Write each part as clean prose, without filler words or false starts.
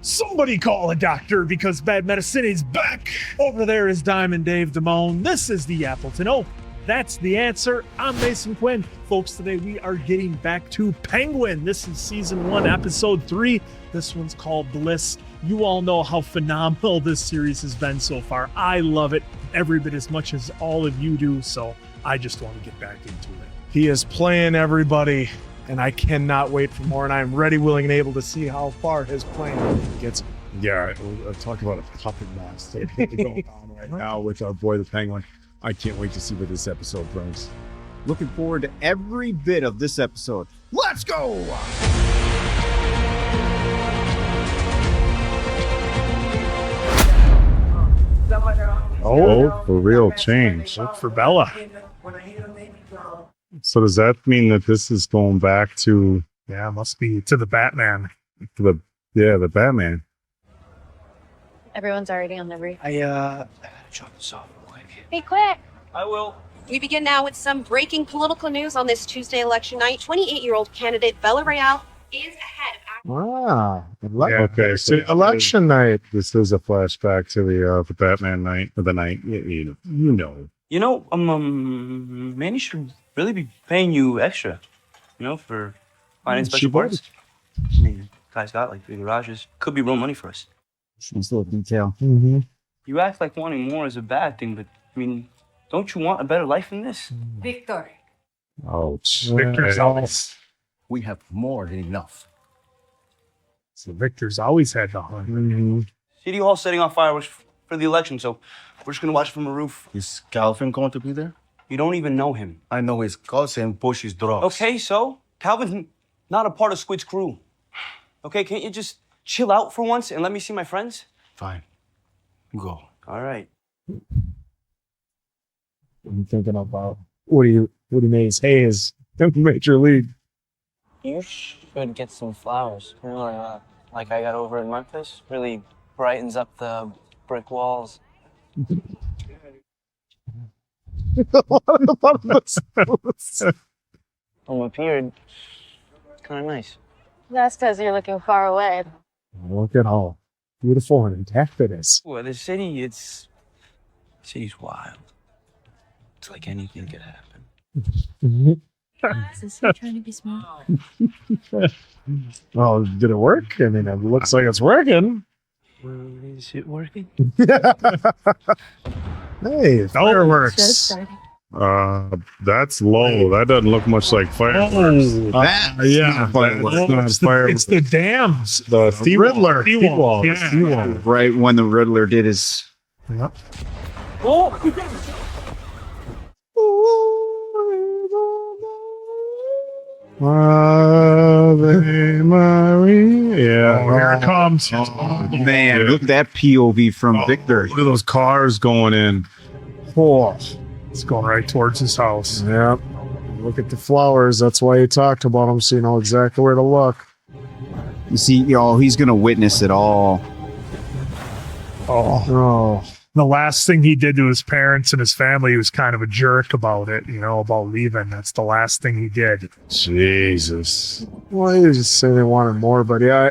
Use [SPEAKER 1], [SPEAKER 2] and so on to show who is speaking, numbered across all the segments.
[SPEAKER 1] Somebody call a doctor because bad medicine is back. Over there is Diamond Dave Damone. This is the Appleton Oak. That's the answer. I'm Mason Quinn. Folks, today we are getting back to Penguin. This is season 1, episode 3. This one's called Bliss. You all know how phenomenal this series has been so far. I love it every bit as much as all of you do, so I just want to get back into it. He is playing everybody, and I cannot wait for more, and I'm ready, willing, and able to see how far his plan gets.
[SPEAKER 2] Yeah, talk about a puppet master going on right now with our boy the Penguin. I can't wait to see where this episode brings.
[SPEAKER 3] Looking forward to every bit of this episode. Let's go!
[SPEAKER 4] Oh, for real change.
[SPEAKER 1] Look for Bella.
[SPEAKER 4] So does that mean that this is going back to
[SPEAKER 1] Yeah, must be to the Batman.
[SPEAKER 4] the Batman?
[SPEAKER 5] Everyone's already on the roof.
[SPEAKER 6] Drop this off quick.
[SPEAKER 5] Be quick.
[SPEAKER 6] I will.
[SPEAKER 7] We begin now with some breaking political news on this Tuesday election night. 28-year-old candidate Bella Real is ahead of
[SPEAKER 4] Okay, so election night. This is a flashback to the Batman night, or the night. You know.
[SPEAKER 6] You know, Manny should really be paying you extra, for finding special parts. I mean, guy's got like 3 garages. Could be real money for us.
[SPEAKER 3] Nice little detail.
[SPEAKER 4] Mm-hmm.
[SPEAKER 6] You act like wanting more is a bad thing, but I mean, don't you want a better life than this?
[SPEAKER 7] Victor.
[SPEAKER 4] Oh,
[SPEAKER 1] Victor's always,
[SPEAKER 3] We have more than enough.
[SPEAKER 1] so Victor's always had the hunt.
[SPEAKER 4] Mm-hmm.
[SPEAKER 6] City Hall setting off fireworks for the election, so we're just gonna watch from a roof.
[SPEAKER 8] Is Calvin going to be there?
[SPEAKER 6] You don't even know him.
[SPEAKER 8] I know his cousin pushes drugs.
[SPEAKER 6] Okay, so Calvin's not a part of Squid's crew. Okay, can't you just chill out for once and let me see my friends?
[SPEAKER 8] Fine. Go.
[SPEAKER 6] All right.
[SPEAKER 1] I'm thinking about Woody Mays Hayes, Major League.
[SPEAKER 9] You should get some flowers. Like I got over in Memphis. Really brightens up the brick walls. I'm up here. It's kind of nice.
[SPEAKER 5] That's because you're looking far away.
[SPEAKER 1] Look at how beautiful and intact it is.
[SPEAKER 6] Well, the city's wild. It's like anything could happen.
[SPEAKER 5] Is he trying to be smart?
[SPEAKER 1] Well, did it work? I mean, it looks like it's working.
[SPEAKER 6] Is it working?
[SPEAKER 1] Hey, fireworks.
[SPEAKER 5] Just starting.
[SPEAKER 4] That's low. That doesn't look much like fireworks.
[SPEAKER 1] Yeah,
[SPEAKER 4] That's not fireworks.
[SPEAKER 1] it's the dams.
[SPEAKER 4] The
[SPEAKER 1] Riddler.
[SPEAKER 4] Seawall.
[SPEAKER 1] Yeah.
[SPEAKER 4] Seawall.
[SPEAKER 3] Right when the Riddler did his...
[SPEAKER 1] Yep.
[SPEAKER 4] Ave Maria. Yeah.
[SPEAKER 1] Oh, here it comes.
[SPEAKER 3] Oh, man, look at that POV from Victor.
[SPEAKER 4] Look at those cars going in.
[SPEAKER 1] Oh, it's going right towards his house.
[SPEAKER 4] Yep. Look at the flowers. That's why you talked about them, so you know exactly where to look.
[SPEAKER 3] You see, he's going to witness it all.
[SPEAKER 1] Oh, the last thing he did to his parents and his family, he was kind of a jerk about it, about leaving. That's the last thing he did.
[SPEAKER 4] Jesus. Well, he was just saying they wanted more, but yeah.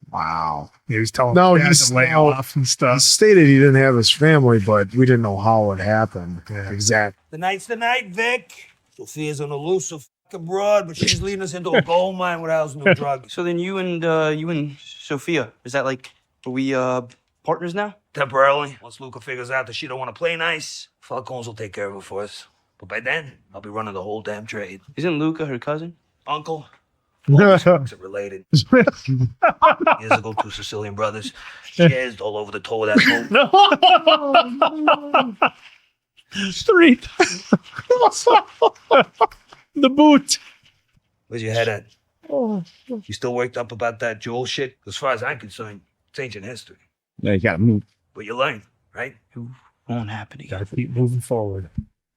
[SPEAKER 3] Wow.
[SPEAKER 1] He was telling
[SPEAKER 4] No,
[SPEAKER 1] his dad
[SPEAKER 4] he's
[SPEAKER 1] to lay off and
[SPEAKER 4] He
[SPEAKER 1] stuff.
[SPEAKER 4] stated he didn't have his family, but we didn't know how it happened.
[SPEAKER 1] Yeah.
[SPEAKER 4] Exactly.
[SPEAKER 10] The night's the night, Vic. Sophia's an elusive broad, but she's leading us into a gold mine with house no drugs.
[SPEAKER 6] So then you and Sophia, is that like, are we partners now?
[SPEAKER 10] Temporarily, once Luca figures out that she don't want to play nice, Falcones will take care of her for us. But by then, I'll be running the whole damn trade.
[SPEAKER 6] Isn't Luca her cousin?
[SPEAKER 10] Uncle, all these folks are related. Years ago, 2 Sicilian brothers jizzed all over the toe of that boat.
[SPEAKER 1] Street. The boot.
[SPEAKER 10] Where's your head at? You still worked up about that Joel shit? As far as I'm concerned, it's ancient history.
[SPEAKER 3] Yeah, you got to move.
[SPEAKER 10] But you learn, right?
[SPEAKER 6] It won't happen again.
[SPEAKER 1] Gotta keep moving forward.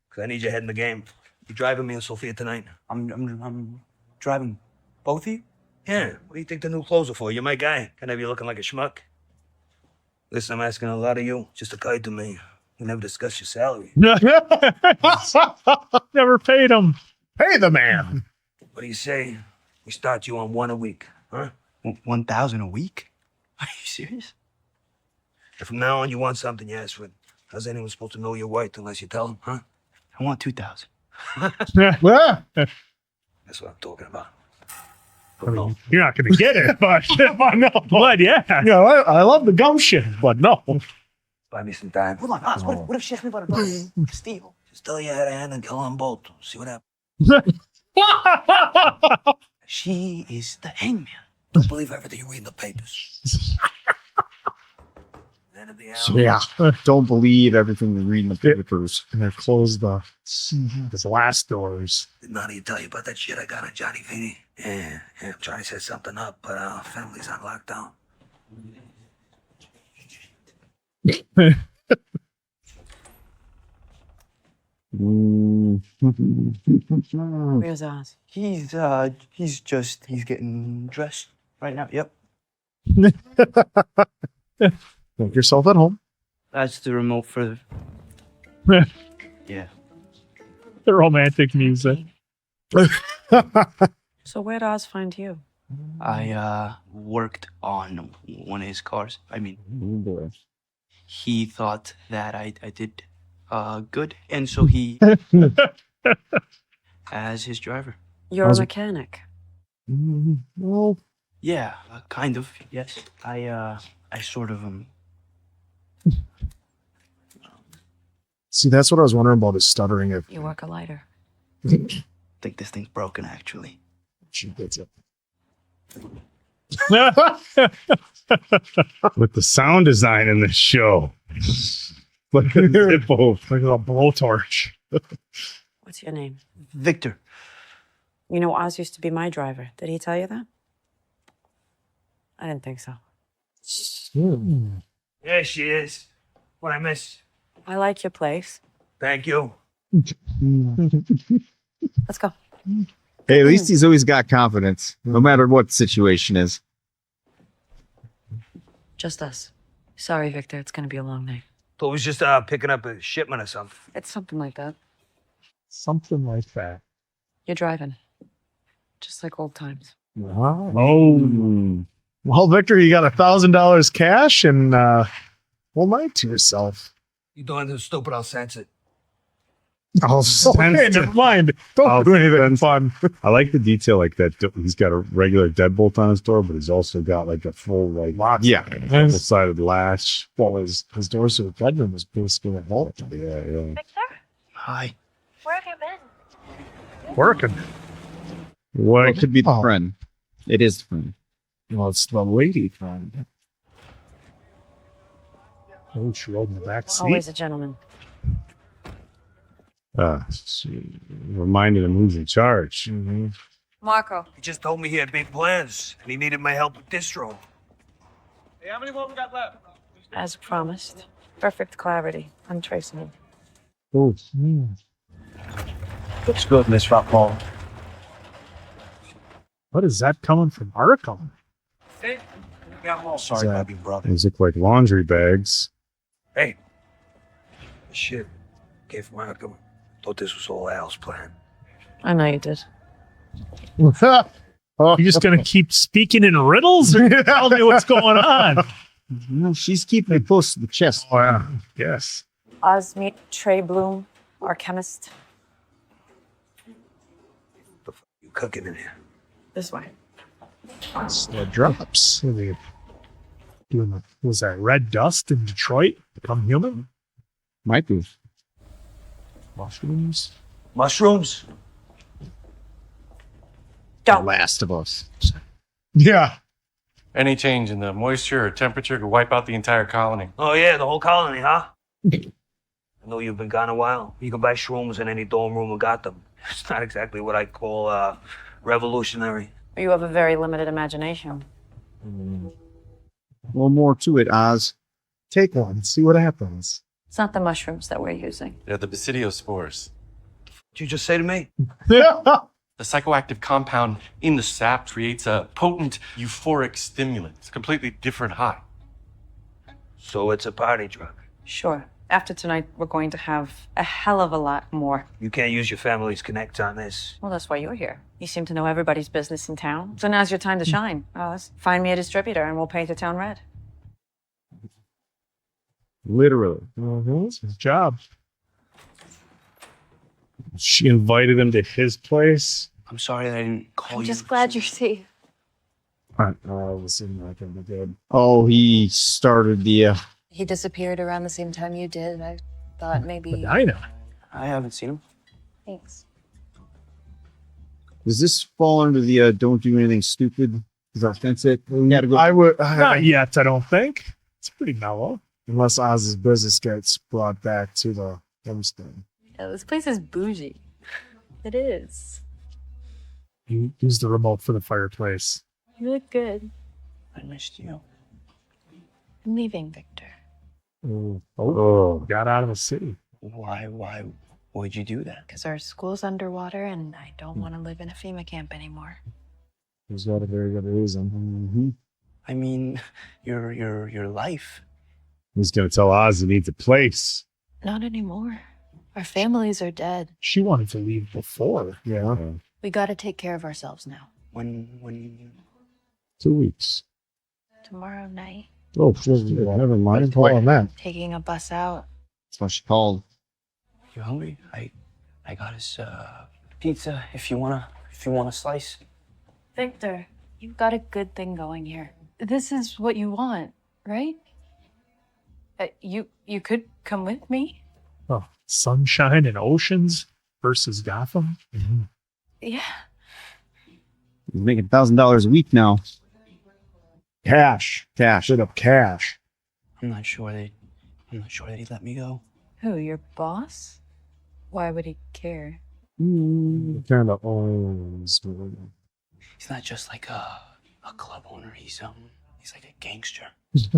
[SPEAKER 10] Because I need your head in the game. You driving me and Sophia tonight?
[SPEAKER 6] I'm driving both of you?
[SPEAKER 10] Yeah. What do you think the new clothes are for? You're my guy. Can't have you looking like a schmuck. Listen, I'm asking a lot of you. Just occurred to me. We never discussed your salary.
[SPEAKER 1] Never paid him. Pay the man.
[SPEAKER 10] What do you say? We start you on 1 a week, huh?
[SPEAKER 6] 1,000 a week? Are you serious?
[SPEAKER 10] If from now on you want something, you ask for it. How's anyone supposed to know you're white unless you tell them, huh?
[SPEAKER 6] I want 2,000.
[SPEAKER 10] That's what I'm talking about.
[SPEAKER 1] I mean, you're not going to get it, but no, but yeah.
[SPEAKER 4] Yeah, I love the gumption, but no.
[SPEAKER 10] Buy me some time.
[SPEAKER 6] Hold on, Oz, what if she asked me about a steal?
[SPEAKER 10] Just tell you how to hand and kill them both. See what happens.
[SPEAKER 6] She is the hangman.
[SPEAKER 10] Don't believe everything you read in the papers. End of the hour.
[SPEAKER 3] Yeah. Don't believe everything we read in the papers.
[SPEAKER 4] And they closed the glass doors.
[SPEAKER 10] Did none of you tell you about that shit I got on Johnny Feeney? Yeah, I'm trying to set something up, but family's on lockdown.
[SPEAKER 5] Where's Oz?
[SPEAKER 6] He's getting dressed right now. Yep.
[SPEAKER 4] Make yourself at home.
[SPEAKER 6] That's the remote for the... Yeah.
[SPEAKER 1] The romantic music.
[SPEAKER 5] So where'd Oz find you?
[SPEAKER 6] I worked on one of his cars. I mean,
[SPEAKER 3] Oh boy.
[SPEAKER 6] he thought that I did good, and so he as his driver.
[SPEAKER 5] You're a mechanic.
[SPEAKER 4] Well,
[SPEAKER 6] Yeah, kind of. Yes, I sort of
[SPEAKER 4] see, that's what I was wondering about his stuttering. If
[SPEAKER 5] You work a lighter.
[SPEAKER 6] think this thing's broken actually.
[SPEAKER 4] she gets it. With the sound design in this show. Look at it both.
[SPEAKER 1] Like a blowtorch.
[SPEAKER 5] What's your name?
[SPEAKER 6] Victor.
[SPEAKER 5] You know, Oz used to be my driver. Did he tell you that? I didn't think so.
[SPEAKER 10] There she is. What I miss?
[SPEAKER 5] I like your place.
[SPEAKER 10] Thank you.
[SPEAKER 5] Let's go.
[SPEAKER 3] Hey, at least he's always got confidence, no matter what the situation is.
[SPEAKER 5] Just us. Sorry, Victor. It's going to be a long night.
[SPEAKER 10] Thought it was just picking up a shipment or something.
[SPEAKER 5] It's something like that.
[SPEAKER 1] Something like that.
[SPEAKER 5] You're driving. Just like old times.
[SPEAKER 4] Oh. Well, Victor, you got $1,000 cash and whole night to yourself.
[SPEAKER 10] You doing this stupid, I'll sense it.
[SPEAKER 4] I'll
[SPEAKER 1] Okay, never mind. Don't do anything fun.
[SPEAKER 4] I like the detail like that. He's got a regular deadbolt on his door, but he's also got like a full lock.
[SPEAKER 3] Yeah.
[SPEAKER 4] Double-sided latch.
[SPEAKER 1] Well, his doors to the bedroom was basically a vault.
[SPEAKER 4] Yeah.
[SPEAKER 5] Victor,
[SPEAKER 6] Hi.
[SPEAKER 5] where have you been?
[SPEAKER 1] Working.
[SPEAKER 3] Well, it could be the
[SPEAKER 1] Oh.
[SPEAKER 3] friend. It is the friend.
[SPEAKER 1] Well, it's the lady friend. Oh, she rolled in the back seat.
[SPEAKER 5] Always a gentleman.
[SPEAKER 4] She reminded him who's in charge.
[SPEAKER 1] Mm-hmm.
[SPEAKER 5] Marco.
[SPEAKER 10] He just told me he had big plans, and he needed my help with distro.
[SPEAKER 5] As promised. Perfect clarity. Untraceable.
[SPEAKER 1] Oh,
[SPEAKER 8] Looks good, Miss Rockmore.
[SPEAKER 1] what is that coming from Arkham?
[SPEAKER 8] Sorry about you, brother.
[SPEAKER 4] These look like laundry bags.
[SPEAKER 10] Hey. Shit. Came from Arkham. Thought this was all Al's plan.
[SPEAKER 5] I know you did.
[SPEAKER 1] Oh, you just gonna keep speaking in riddles, or tell me what's going on?
[SPEAKER 3] No, she's keeping it close to the chest.
[SPEAKER 1] Oh yeah, yes.
[SPEAKER 5] Oz, meet Trey Bloom, our chemist.
[SPEAKER 10] The fuck you cooking in here?
[SPEAKER 5] This way.
[SPEAKER 1] It drops. Doing the, was that red dust in Detroit become human?
[SPEAKER 3] Might be.
[SPEAKER 1] Mushrooms.
[SPEAKER 10] Mushrooms?
[SPEAKER 3] The
[SPEAKER 5] Don't.
[SPEAKER 3] Last of Us.
[SPEAKER 4] Yeah.
[SPEAKER 11] Any change in the moisture or temperature could wipe out the entire colony.
[SPEAKER 10] Oh yeah, the whole colony, huh? I know you've been gone a while. You can buy shrooms in any dorm room in Gotham. It's not exactly what I call revolutionary.
[SPEAKER 5] You have a very limited imagination.
[SPEAKER 3] Well, more to it, Oz.
[SPEAKER 4] Take one. See what happens.
[SPEAKER 5] It's not the mushrooms that we're using.
[SPEAKER 11] They're the basidiospores.
[SPEAKER 10] What'd you just say to me?
[SPEAKER 11] The psychoactive compound in the sap creates a potent euphoric stimulant. It's a completely different high.
[SPEAKER 10] So it's a party drug.
[SPEAKER 5] Sure. After tonight, we're going to have a hell of a lot more.
[SPEAKER 10] You can't use your family's connect on this.
[SPEAKER 5] Well, that's why you're here. You seem to know everybody's business in town. So now's your time to shine. Oz, find me a distributor and we'll paint the town red.
[SPEAKER 3] Literally.
[SPEAKER 1] It's his job.
[SPEAKER 4] She invited him to his place.
[SPEAKER 6] I'm sorry that I didn't call
[SPEAKER 7] I'm
[SPEAKER 6] you.
[SPEAKER 7] just glad you're safe.
[SPEAKER 4] Listen, I think we did.
[SPEAKER 3] Oh, he started the.
[SPEAKER 7] He disappeared around the same time you did. I thought maybe.
[SPEAKER 1] I know.
[SPEAKER 6] I haven't seen him.
[SPEAKER 7] Thanks.
[SPEAKER 3] Does this fall under the don't do anything stupid? Because that's it. We gotta go.
[SPEAKER 4] I would.
[SPEAKER 1] Not yet, I don't think. It's pretty mellow.
[SPEAKER 4] Unless Oz's business gets brought back to the homestead.
[SPEAKER 7] Yeah, this place is bougie. It is.
[SPEAKER 1] Use the remote for the fireplace.
[SPEAKER 7] You look good.
[SPEAKER 6] I missed you.
[SPEAKER 7] I'm leaving, Victor.
[SPEAKER 1] Got out of the city.
[SPEAKER 6] Why would you do that?
[SPEAKER 7] Because our school's underwater and I don't want to live in a FEMA camp anymore.
[SPEAKER 4] He's got a very good reason.
[SPEAKER 6] I mean, your life.
[SPEAKER 4] He's gonna tell Oz he needs a place.
[SPEAKER 7] Not anymore. Our families are dead.
[SPEAKER 1] She wanted to leave before.
[SPEAKER 4] Yeah.
[SPEAKER 7] We got to take care of ourselves now.
[SPEAKER 6] When
[SPEAKER 4] 2 weeks.
[SPEAKER 7] Tomorrow night,
[SPEAKER 4] Oh, never mind. Hold on that.
[SPEAKER 7] taking a bus out.
[SPEAKER 3] That's what she called.
[SPEAKER 6] you hungry? I got us pizza if you wanna slice.
[SPEAKER 7] Victor, you've got a good thing going here. This is what you want, right? You could come with me.
[SPEAKER 1] Oh, sunshine and oceans versus Gotham.
[SPEAKER 7] Yeah.
[SPEAKER 3] He's making $1,000 a week now.
[SPEAKER 4] Cash.
[SPEAKER 3] Cash.
[SPEAKER 4] Up cash.
[SPEAKER 6] I'm not sure that he'd let me go.
[SPEAKER 7] Who, your boss? Why would he care?
[SPEAKER 4] Kind of owns.
[SPEAKER 6] He's not just like a club owner. He's like a gangster. If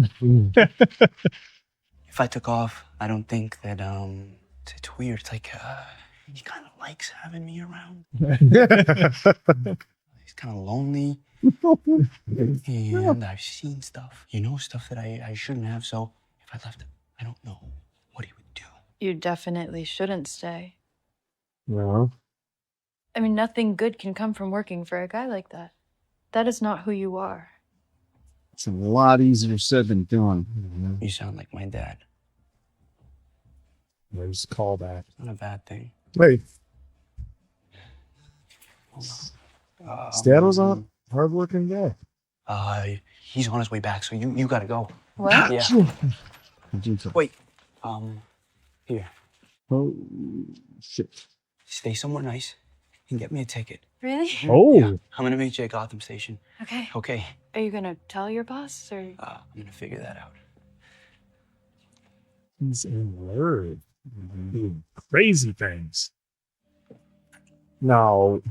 [SPEAKER 6] I took off, I don't think that it's weird. It's like he kind of likes having me around. He's kind of lonely. And I've seen stuff, stuff that I shouldn't have. So if I left, I don't know what he would do.
[SPEAKER 7] You definitely shouldn't stay.
[SPEAKER 4] No.
[SPEAKER 7] I mean, nothing good can come from working for a guy like that. That is not who you are.
[SPEAKER 3] It's a lot easier said than done.
[SPEAKER 6] You sound like my dad.
[SPEAKER 4] There's a callback.
[SPEAKER 6] Not a bad thing.
[SPEAKER 4] Wait.
[SPEAKER 6] Hold on.
[SPEAKER 4] His dad was a hardworking guy.
[SPEAKER 6] He's on his way back, so you gotta go.
[SPEAKER 7] What?
[SPEAKER 6] Yeah. Wait. Here.
[SPEAKER 3] Oh, shit.
[SPEAKER 6] Stay somewhere nice and get me a ticket.
[SPEAKER 7] Really?
[SPEAKER 1] Oh.
[SPEAKER 6] Yeah, I'm gonna meet you at Gotham Station.
[SPEAKER 7] Okay.
[SPEAKER 6] Okay.
[SPEAKER 7] Are you gonna tell your boss or?
[SPEAKER 6] I'm gonna figure that out.
[SPEAKER 1] He's in word. Crazy things.
[SPEAKER 4] No.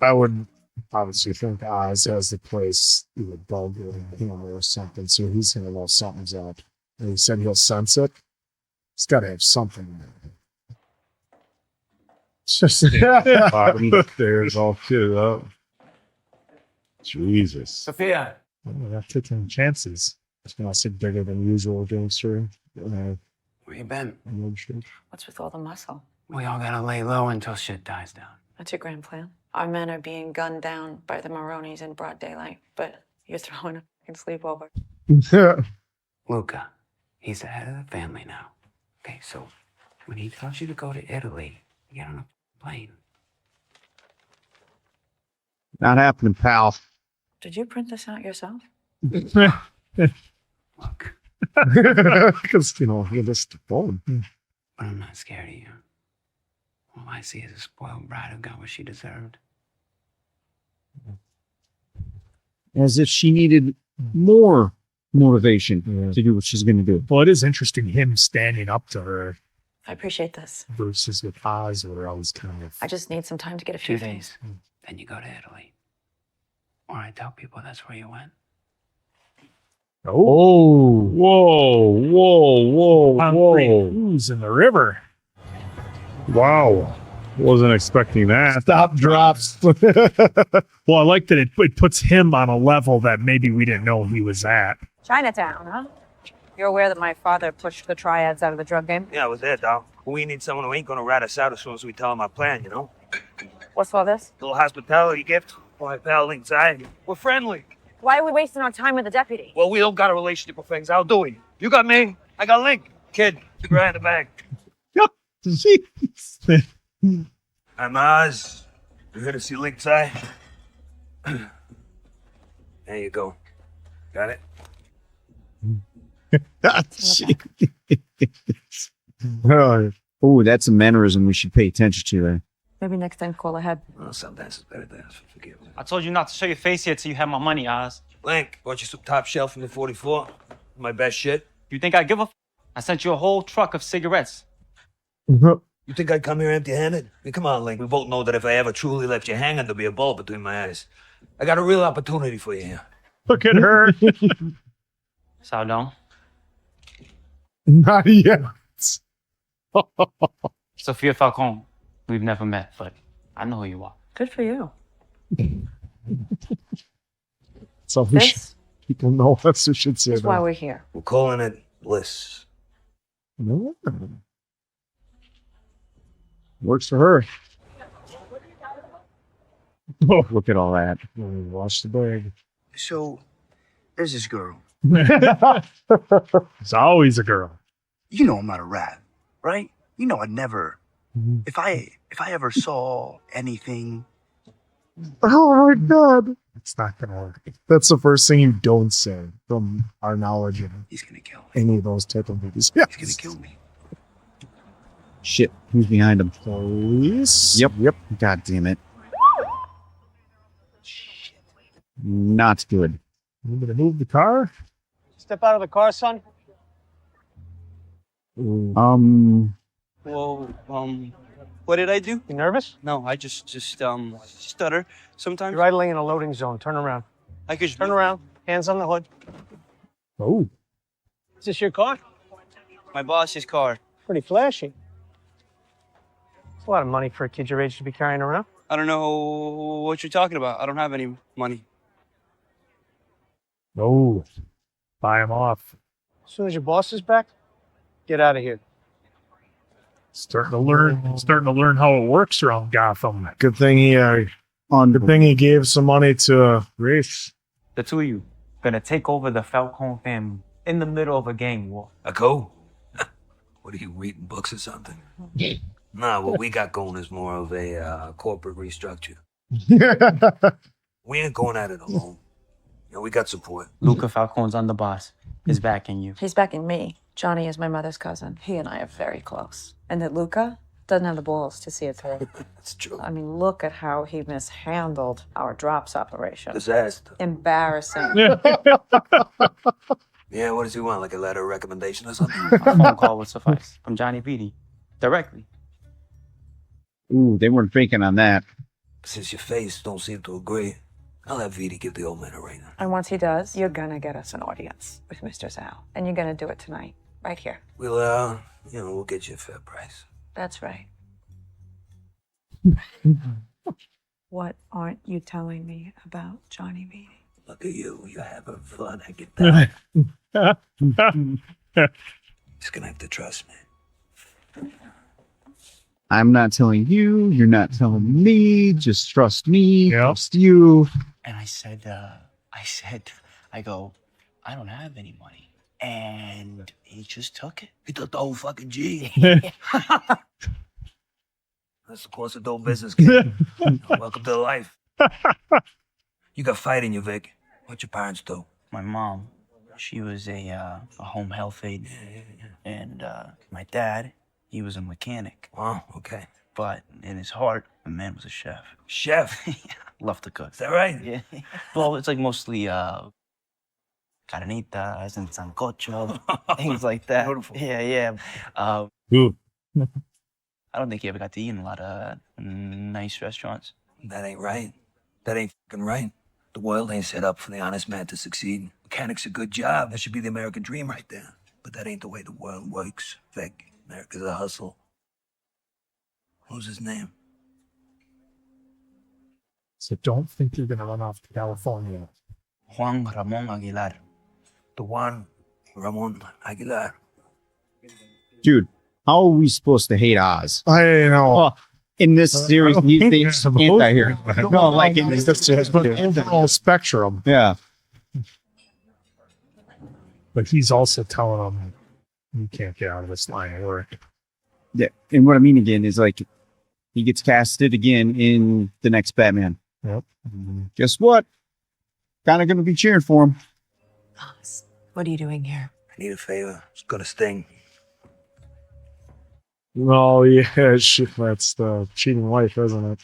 [SPEAKER 4] I would obviously think Oz has the place either bug or something, so he's gonna know something's up. And he said he'll sense it. He's gotta have something there. It's just bottom of the stairs all shit up. Jesus.
[SPEAKER 8] Sophia.
[SPEAKER 1] Oh, that's taking chances.
[SPEAKER 4] It's not so bigger than usual gangster.
[SPEAKER 6] Where you been?
[SPEAKER 5] What's with all the muscle?
[SPEAKER 6] We all gotta lay low until shit dies down.
[SPEAKER 5] That's your grand plan. Our men are being gunned down by the Maronis in broad daylight, but you're throwing a fucking sleepover.
[SPEAKER 6] Luca, he's the head of the family now. Okay, so when he tells you to go to Italy, you get on a plane.
[SPEAKER 3] Not happening, pal.
[SPEAKER 5] Did you print this out yourself?
[SPEAKER 6] Look,
[SPEAKER 4] Because, he missed the phone.
[SPEAKER 6] but I'm not scared of you. All I see is a spoiled bride who got what she deserved.
[SPEAKER 3] As if she needed more motivation to do what she's going to do.
[SPEAKER 1] Well, it is interesting him standing up to her
[SPEAKER 5] I appreciate this.
[SPEAKER 1] versus with Oz, where I was kind of.
[SPEAKER 5] I just need some time to get a few
[SPEAKER 6] 2
[SPEAKER 5] things.
[SPEAKER 6] days, then you go to Italy. Or I tell people that's where you went.
[SPEAKER 1] Oh,
[SPEAKER 4] Whoa.
[SPEAKER 1] concrete ooze in the river.
[SPEAKER 4] Wow. Wasn't expecting that. Stop drops.
[SPEAKER 1] Well, I like that it puts him on a level that maybe we didn't know he was at.
[SPEAKER 5] Chinatown, huh? You're aware that my father pushed the triads out of the drug game?
[SPEAKER 10] Yeah, I was there, doll. We need someone who ain't gonna rat us out as soon as we tell him our plan, you know?
[SPEAKER 5] What's all this?
[SPEAKER 10] Little hospitality gift for my pal inside. We're friendly.
[SPEAKER 5] Why are we wasting our time with the deputy?
[SPEAKER 10] Well, we don't got a relationship with things. How do we? You got me. I got Link. Kid, keep your eye in the bag.
[SPEAKER 1] Jeez.
[SPEAKER 10] I'm Oz. You're here to see Link's eye. There you go. Got it?
[SPEAKER 3] Oh, that's a mannerism we should pay attention to there.
[SPEAKER 5] Maybe next time call ahead.
[SPEAKER 10] Well, sometimes it's better to ask for forgiveness.
[SPEAKER 9] I told you not to show your face yet till you have my money, Oz.
[SPEAKER 10] Link, bought you some top shelf from the 44. My best shit.
[SPEAKER 9] You think I give a I sent you a whole truck of cigarettes.
[SPEAKER 10] You think I'd come here empty-handed? I mean, come on, Link. We both know that if I ever truly left you hanging, there'd be a bullet between my eyes. I got a real opportunity for you here.
[SPEAKER 1] Look at her.
[SPEAKER 9] Saudon.
[SPEAKER 4] Not yet.
[SPEAKER 9] Sophia Falcone. We've never met, but I know who you are.
[SPEAKER 5] Good for you.
[SPEAKER 4] So
[SPEAKER 5] This
[SPEAKER 4] people know us. We should say
[SPEAKER 5] is why
[SPEAKER 4] that.
[SPEAKER 5] we're here.
[SPEAKER 10] We're calling it Bliss.
[SPEAKER 4] No.
[SPEAKER 3] Works for her. Oh, look at all that.
[SPEAKER 4] Wash the bag.
[SPEAKER 8] So, there's this girl.
[SPEAKER 1] It's always a girl.
[SPEAKER 8] You know I'm not a rat, right? You know I'd never. If I ever saw anything.
[SPEAKER 4] Oh my god. It's not gonna work. That's the first thing you don't say from our knowledge of
[SPEAKER 8] He's gonna kill me.
[SPEAKER 4] any of those type of movies. Yeah.
[SPEAKER 8] He's gonna kill me.
[SPEAKER 3] Shit, who's behind him?
[SPEAKER 4] Police.
[SPEAKER 3] Yep. God damn it. Not good.
[SPEAKER 1] You gonna move the car?
[SPEAKER 9] Step out of the car, son.
[SPEAKER 3] Um,
[SPEAKER 6] Well, what did I do?
[SPEAKER 9] You nervous?
[SPEAKER 6] No, I just stutter sometimes.
[SPEAKER 9] You're idling in a loading zone. Turn around.
[SPEAKER 6] I could
[SPEAKER 9] Turn around. Hands on the hood.
[SPEAKER 1] Oh.
[SPEAKER 9] Is this your car?
[SPEAKER 6] My boss's car.
[SPEAKER 9] Pretty flashy. It's a lot of money for a kid your age to be carrying around.
[SPEAKER 6] I don't know what you're talking about. I don't have any money.
[SPEAKER 1] Oh. Buy him off.
[SPEAKER 9] As soon as your boss is back, get out of here.
[SPEAKER 1] Starting to learn how it works around Gotham.
[SPEAKER 4] Good thing he gave some money to Race.
[SPEAKER 9] The two of you gonna take over the Falcone family in the middle of a gang war.
[SPEAKER 10] A co? What are you, reading books or something? Nah, what we got going is more of a corporate restructure. We ain't going at it alone. You know, we got support.
[SPEAKER 9] Luca Falcone's underboss is backing you.
[SPEAKER 5] He's backing me. Johnny is my mother's cousin. He and I are very close. And that Luca doesn't have the balls to see it through.
[SPEAKER 10] That's true.
[SPEAKER 5] I mean, look at how he mishandled our drops operation.
[SPEAKER 10] Disaster.
[SPEAKER 5] Embarrassing.
[SPEAKER 10] Yeah, what does he want? Like a letter of recommendation or something?
[SPEAKER 9] A phone call would suffice from Johnny Beatty directly.
[SPEAKER 3] ooh, they weren't banking on that.
[SPEAKER 10] Since your face don't seem to agree, I'll have Viti give the old man a ring.
[SPEAKER 5] And once he does, you're gonna get us an audience with Mr. Zhao. And you're gonna do it tonight, right here.
[SPEAKER 10] We'll, we'll get you a fair price.
[SPEAKER 5] That's right. What aren't you telling me about Johnny Beatty?
[SPEAKER 10] Look at you. You're having fun. I get that. Just gonna have to trust me.
[SPEAKER 3] I'm not telling you. You're not telling me. Just trust me.
[SPEAKER 1] Yep.
[SPEAKER 3] Trust you.
[SPEAKER 9] And I said, I go, I don't have any money. And he just took it.
[SPEAKER 10] He took the whole fucking G. That's the course of doing business, kid. Welcome to life. You got fight in you, Vic. What your parents do?
[SPEAKER 9] My mom, she was a home health aide. And my dad, he was a mechanic.
[SPEAKER 10] Oh, okay.
[SPEAKER 9] But in his heart, the man was a chef.
[SPEAKER 10] Chef?
[SPEAKER 9] Loved to cook.
[SPEAKER 10] Is that right?
[SPEAKER 9] Yeah. Well, it's like mostly carnitas and sancocho, things like that.
[SPEAKER 10] Beautiful.
[SPEAKER 9] Yeah.
[SPEAKER 1] Ooh.
[SPEAKER 9] I don't think he ever got to eat in a lot of nice restaurants.
[SPEAKER 10] That ain't right. That ain't fucking right. The world ain't set up for the honest man to succeed. Mechanic's a good job. That should be the American dream right there. But that ain't the way the world works, Vic. America's a hustle. Who's his name?
[SPEAKER 1] So don't think you're gonna run off to California.
[SPEAKER 9] Juan Ramon Aguilar.
[SPEAKER 10] The one Ramon Aguilar.
[SPEAKER 3] Dude, how are we supposed to hate Oz?
[SPEAKER 4] I know.
[SPEAKER 3] Oh, in this series, he's anti-hero. No, like in
[SPEAKER 4] It's just an overall spectrum.
[SPEAKER 3] Yeah.
[SPEAKER 4] But he's also telling them, you can't get out of this line of work.
[SPEAKER 3] Yeah. And what I mean again is like, he gets casted again in the next Batman.
[SPEAKER 4] Yep.
[SPEAKER 3] Guess what? Kind of going to be cheering for him.
[SPEAKER 5] Oz, what are you doing here?
[SPEAKER 10] I need a favor. It's gonna sting.
[SPEAKER 4] Oh, yeah. That's the cheating wife, isn't it?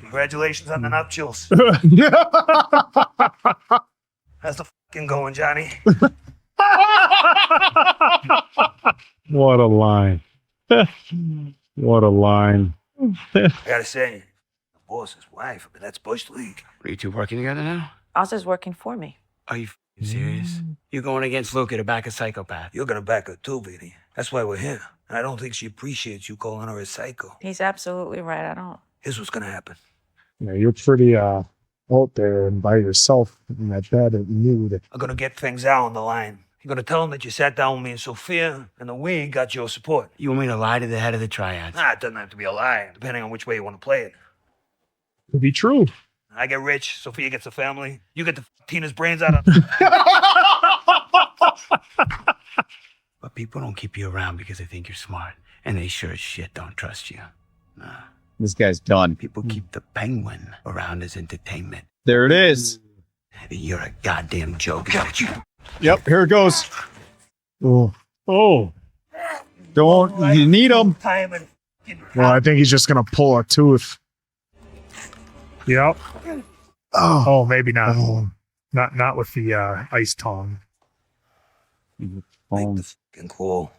[SPEAKER 10] Congratulations on the nuptials. How's the fucking going, Johnny?
[SPEAKER 4] What a line. What a line.
[SPEAKER 10] I gotta say, the boss's wife, but that's Bush League.
[SPEAKER 12] Are you two working together now?
[SPEAKER 5] Oz is working for me.
[SPEAKER 12] Are you serious? You're going against Luca to back a psychopath.
[SPEAKER 10] You're gonna back her too, Vinny. That's why we're here. And I don't think she appreciates you calling her a psycho.
[SPEAKER 5] He's absolutely right. I don't.
[SPEAKER 10] Here's what's gonna happen.
[SPEAKER 4] Yeah, you're pretty out there and by yourself in that bed at nude.
[SPEAKER 10] I'm gonna get things out on the line. You're gonna tell them that you sat down with me and Sophia, and that we got your support.
[SPEAKER 12] You want me to lie to the head of the triads?
[SPEAKER 10] Nah, it doesn't have to be a lie, depending on which way you want to play it.
[SPEAKER 4] Could be true.
[SPEAKER 10] I get rich, Sophia gets a family, you get the Tina's brains out of...
[SPEAKER 12] But people don't keep you around because they think you're smart. And they sure as shit don't trust you. Nah.
[SPEAKER 3] This guy's done.
[SPEAKER 12] People keep the Penguin around as entertainment.
[SPEAKER 3] There it is.
[SPEAKER 12] You're a goddamn joke.
[SPEAKER 3] Yep, here it goes.
[SPEAKER 4] Oh.
[SPEAKER 3] Don't, you need him.
[SPEAKER 4] Well, I think he's just going to pull a tooth. Yep. Oh, maybe not. Not with the ice tongue.
[SPEAKER 10] Make the fucking cool.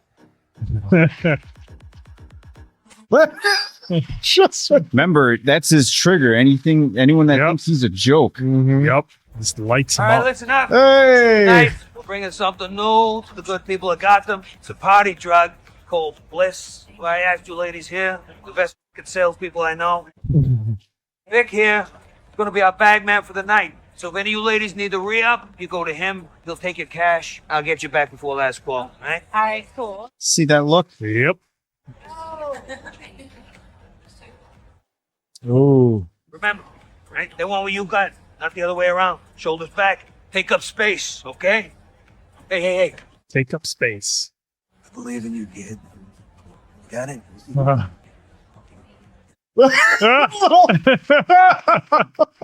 [SPEAKER 4] Just
[SPEAKER 3] remember, that's his trigger. Anyone that thinks he's a joke.
[SPEAKER 4] Yep. Just lights him
[SPEAKER 10] All right,
[SPEAKER 4] up.
[SPEAKER 10] listen up.
[SPEAKER 3] Hey!
[SPEAKER 10] Tonight, we're bringing something new to the good people of Gotham. It's a party drug called Bliss. Well, I asked you ladies here, the best fucking salespeople I know. Vic here is going to be our bag man for the night. So if any of you ladies need the re-up, you go to him. He'll take your cash. I'll get you back before last call, all right?
[SPEAKER 7] All right, cool.
[SPEAKER 3] See that look?
[SPEAKER 4] Yep. Oh.
[SPEAKER 10] Remember, right? They want what you got, not the other way around. Shoulders back. Take up space, okay? Hey.
[SPEAKER 4] Take up space.
[SPEAKER 10] I believe in you, kid. Got it?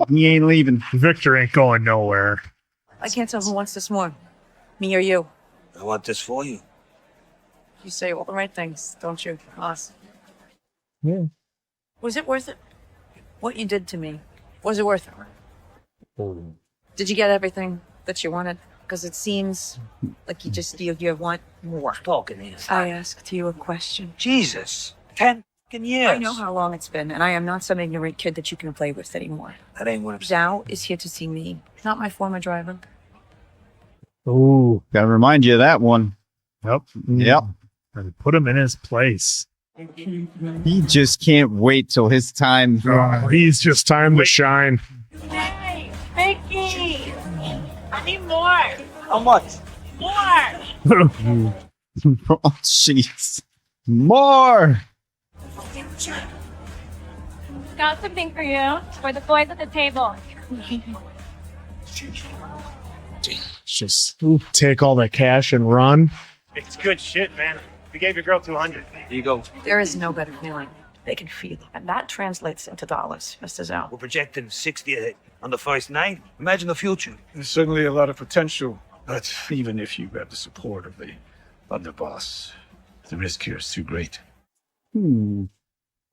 [SPEAKER 3] He ain't leaving.
[SPEAKER 4] Victor ain't going nowhere.
[SPEAKER 5] I can't tell who wants this more, me or you.
[SPEAKER 10] I want this for you.
[SPEAKER 5] You say all the right things, don't you, Oz?
[SPEAKER 4] Yeah.
[SPEAKER 5] Was it worth it? What you did to me, was it worth it? Did you get everything that you wanted? Because it seems like you want more.
[SPEAKER 10] Talking here.
[SPEAKER 5] I asked you a question.
[SPEAKER 10] Jesus. 10 fucking years.
[SPEAKER 5] I know how long it's been, and I am not some ignorant kid that you can play with anymore.
[SPEAKER 10] That ain't what I'm saying.
[SPEAKER 5] Zhao is here to see me, not my former driver.
[SPEAKER 4] Oh.
[SPEAKER 3] Gotta remind you of that one.
[SPEAKER 4] Yep.
[SPEAKER 3] Yep.
[SPEAKER 4] And put him in his place.
[SPEAKER 3] He just can't wait till his time.
[SPEAKER 4] He's just time to shine.
[SPEAKER 7] Hey, Mickey! I need more!
[SPEAKER 10] How much?
[SPEAKER 7] More!
[SPEAKER 3] Oh, jeez. More.
[SPEAKER 7] Got something for you, for the boys at the table.
[SPEAKER 4] Just take all that cash and run.
[SPEAKER 13] It's good shit, man. We gave your girl 200.
[SPEAKER 10] Here you go.
[SPEAKER 5] There is no better feeling. They can feel it. And that translates into dollars, Mr. Zhao.
[SPEAKER 10] We're projecting 60 on the first night. Imagine the future.
[SPEAKER 14] There's certainly a lot of potential, but even if you have the support of the underboss, the risk here is too great.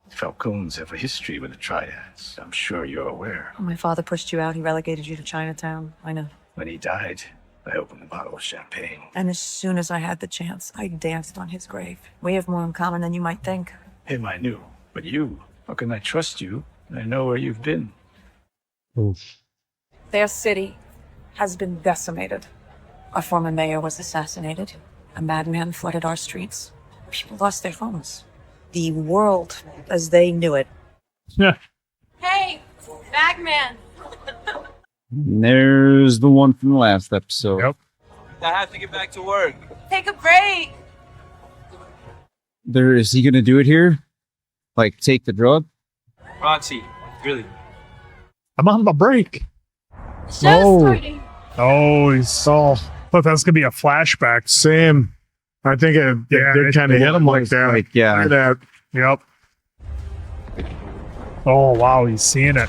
[SPEAKER 14] Falcons have a history with the Triads. I'm sure you're aware.
[SPEAKER 5] When my father pushed you out, he relegated you to Chinatown. I know.
[SPEAKER 14] When he died, I opened a bottle of champagne.
[SPEAKER 5] And as soon as I had the chance, I danced on his grave. We have more in common than you might think.
[SPEAKER 14] Him I knew, but you, how can I trust you? I know where you've been.
[SPEAKER 5] Their city has been decimated. Our former mayor was assassinated. A madman flooded our streets. People lost their phones. The world as they knew it.
[SPEAKER 7] Hey, Bagman!
[SPEAKER 3] There's the one from the last episode.
[SPEAKER 4] Yep.
[SPEAKER 9] I have to get back to work.
[SPEAKER 7] Take a break.
[SPEAKER 3] Is he gonna do it here? Like take the drug?
[SPEAKER 9] Roxy, really.
[SPEAKER 1] I'm on my break.
[SPEAKER 7] Just
[SPEAKER 4] Oh.
[SPEAKER 7] starting.
[SPEAKER 1] Oh, he saw. But that's gonna be a flashback.
[SPEAKER 4] Same. I think it did kind of hit him like that.
[SPEAKER 3] Like, yeah.
[SPEAKER 4] Look at that.
[SPEAKER 1] Yep. Oh wow, he's seeing it.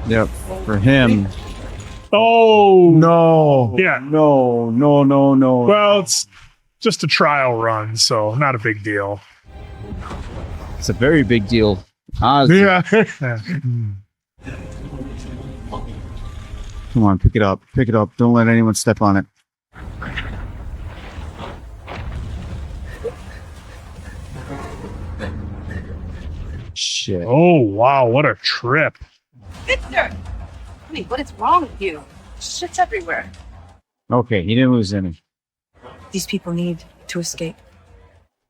[SPEAKER 3] Yep. For him.
[SPEAKER 1] Oh
[SPEAKER 4] No.
[SPEAKER 1] yeah.
[SPEAKER 3] No.
[SPEAKER 1] Well, it's just a trial run, so not a big deal.
[SPEAKER 3] It's a very big deal. Oz,
[SPEAKER 4] Yeah.
[SPEAKER 3] come on, pick it up. Pick it up. Don't let anyone step on it. Shit.
[SPEAKER 1] Oh wow, what a trip.
[SPEAKER 5] Victor! Honey, what is wrong with you? Shit's everywhere.
[SPEAKER 3] Okay, he didn't lose any.
[SPEAKER 5] These people need to escape.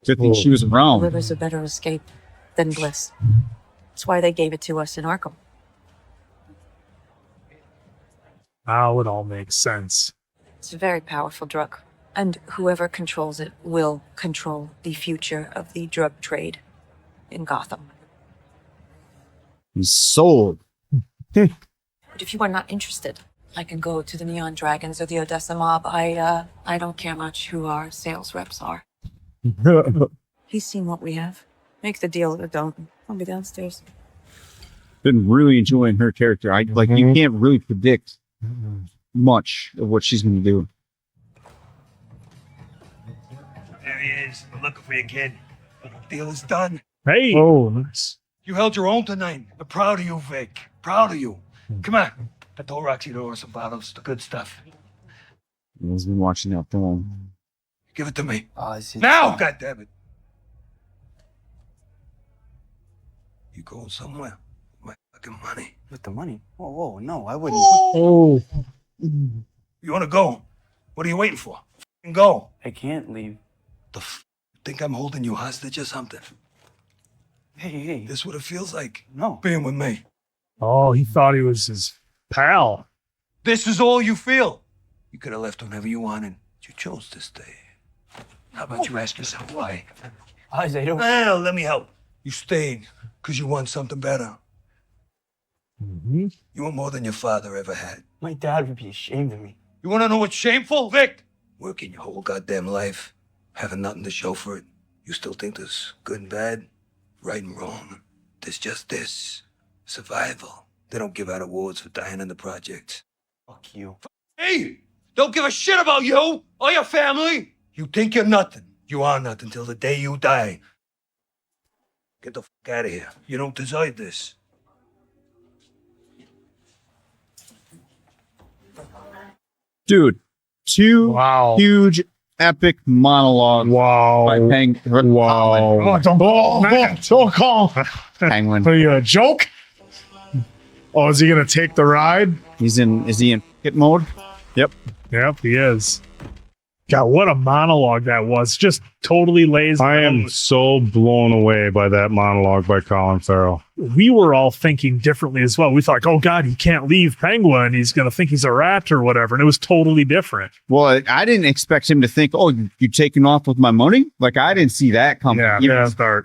[SPEAKER 3] Good thing she was around.
[SPEAKER 5] River's a better escape than bliss. That's why they gave it to us in Arkham.
[SPEAKER 1] Now it all makes sense.
[SPEAKER 5] It's a very powerful drug, and whoever controls it will control the future of the drug trade in Gotham.
[SPEAKER 3] He's sold.
[SPEAKER 5] But if you are not interested, I can go to the Neon Dragons or the Odessa Mob. I don't care much who our sales reps are. He's seen what we have. Make the deal or don't. I'll be downstairs.
[SPEAKER 3] Been really enjoying her character. You can't really predict much of what she's gonna do.
[SPEAKER 10] There he is. We're looking for your kid. Deal is done.
[SPEAKER 1] Hey.
[SPEAKER 4] Oh, nice.
[SPEAKER 10] You held your own tonight. I'm proud of you, Vic. Proud of you. Come on. I told Roxy to order some bottles, the good stuff.
[SPEAKER 3] He's been watching that film.
[SPEAKER 10] Give it to me.
[SPEAKER 9] Oz,
[SPEAKER 10] Now, goddammit. You going somewhere? My fucking money.
[SPEAKER 9] With the money? Whoa, no, I wouldn't.
[SPEAKER 4] Oh.
[SPEAKER 10] You want to go? What are you waiting for? F***ing go.
[SPEAKER 9] I can't leave.
[SPEAKER 10] Think I'm holding you hostage or something?
[SPEAKER 9] Hey.
[SPEAKER 10] This what it feels like.
[SPEAKER 9] No.
[SPEAKER 10] Being with me.
[SPEAKER 1] Oh, he thought he was his pal.
[SPEAKER 10] This is all you feel. You could have left whenever you wanted. You chose to stay. How about you ask yourself why?
[SPEAKER 9] Oz, I don't...
[SPEAKER 10] Well, let me help. You stayed because you want something better.
[SPEAKER 1] Mm-hmm.
[SPEAKER 10] You want more than your father ever had.
[SPEAKER 9] My dad would be ashamed of me.
[SPEAKER 10] You want to know what's shameful, Vic? Working your whole goddamn life, having nothing to show for it. You still think there's good and bad, right and wrong. There's just this. Survival. They don't give out awards for dying in the projects.
[SPEAKER 9] Fuck you.
[SPEAKER 10] Hey! Don't give a shit about you or your family! You think you're nothing. You are nothing till the day you die. Get the fuck out of here. You don't deserve this.
[SPEAKER 3] Dude, two huge epic monologues.
[SPEAKER 4] Wow.
[SPEAKER 3] By
[SPEAKER 4] Wow.
[SPEAKER 1] Oh, don't call.
[SPEAKER 3] Penguin.
[SPEAKER 4] Are you a joke? Oh, is he gonna take the ride?
[SPEAKER 3] Is he in hit mode?
[SPEAKER 1] Yep, he is. God, what a monologue that was. Just totally lays.
[SPEAKER 4] I am so blown away by that monologue by Colin Farrell.
[SPEAKER 1] We were all thinking differently as well. We thought, oh God, he can't leave Penguin. He's going to think he's a rat or whatever. And it was totally different.
[SPEAKER 3] Well, I didn't expect him to think, oh, you're taking off with my money? Like, I didn't see that coming.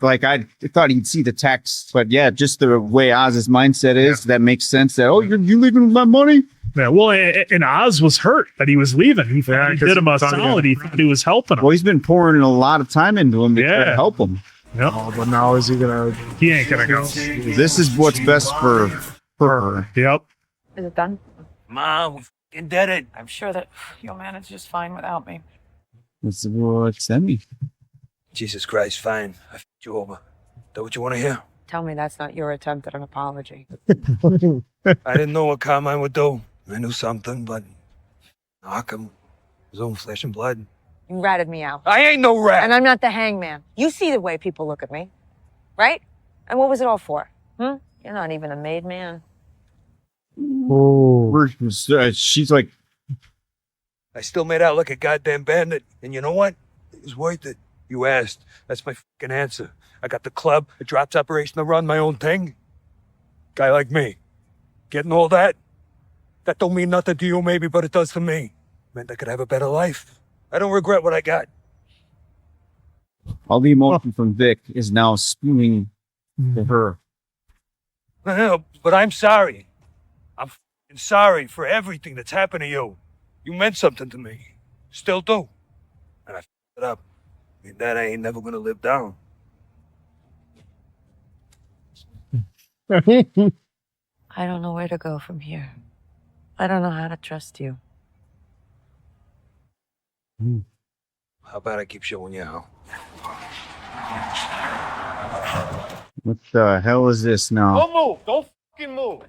[SPEAKER 3] Like, I thought he'd see the text. But yeah, just the way Oz's mindset is, that makes sense that, oh, you leaving with my money?
[SPEAKER 1] Yeah, well, and Oz was hurt that he was leaving. He did him a solid. He thought he was helping him.
[SPEAKER 3] Well, he's been pouring a lot of time into him to try to help him.
[SPEAKER 1] Yep.
[SPEAKER 4] Oh, but now is he gonna?
[SPEAKER 1] He ain't gonna go.
[SPEAKER 3] This is what's best for her.
[SPEAKER 1] Yep.
[SPEAKER 5] Is it done?
[SPEAKER 10] Mom, we f***ing did it.
[SPEAKER 5] I'm sure that you'll manage just fine without me.
[SPEAKER 3] What's that mean?
[SPEAKER 10] Jesus Christ, fine. I f***ed you over. That what you want to hear?
[SPEAKER 5] Tell me that's not your attempt at an apology.
[SPEAKER 10] I didn't know what Carmine would do. I knew something, but Arkham, his own flesh and blood.
[SPEAKER 5] You ratted me out.
[SPEAKER 10] I ain't no rat.
[SPEAKER 5] And I'm not the hangman. You see the way people look at me, right? And what was it all for? You're not even a made man.
[SPEAKER 3] Oh, she's like,
[SPEAKER 10] I still made out like a goddamn bandit. And you know what? It was worth it. You asked. That's my fucking answer. I got the club, a drops operation to run my own thing. Guy like me. Getting all that? That don't mean nothing to you maybe, but it does to me. Meant I could have a better life. I don't regret what I got.
[SPEAKER 3] All the emotion from Vic is now spewing to her.
[SPEAKER 10] But I'm sorry. I'm f***ing sorry for everything that's happened to you. You meant something to me. Still do. And I f***ed it up. That I ain't never gonna live down.
[SPEAKER 5] I don't know where to go from here. I don't know how to trust you.
[SPEAKER 10] How about I keep showing you how?
[SPEAKER 3] What the hell is this now?
[SPEAKER 13] Don't move. Don't fucking move.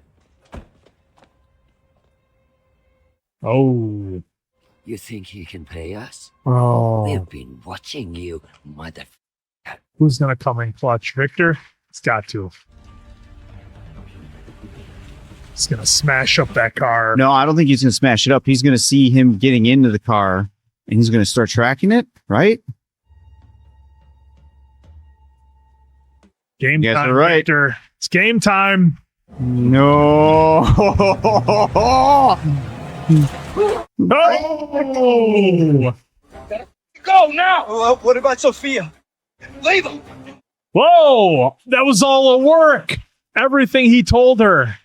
[SPEAKER 1] Oh.
[SPEAKER 15] You think you can pay us?
[SPEAKER 1] Oh.
[SPEAKER 15] We've been watching you, mother.
[SPEAKER 1] Who's going to come in clutch? Victor? It's got to. He's going to smash up that car.
[SPEAKER 3] No, I don't think he's going to smash it up. He's going to see him getting into the car, and he's going to start tracking it, right?
[SPEAKER 1] Game
[SPEAKER 3] Yes,
[SPEAKER 1] time,
[SPEAKER 3] you're right.
[SPEAKER 1] Victor. It's game time.
[SPEAKER 3] No.
[SPEAKER 1] No.
[SPEAKER 10] Go now! What about Sophia? Leave him!
[SPEAKER 1] Whoa. That was all a work. Everything he told her.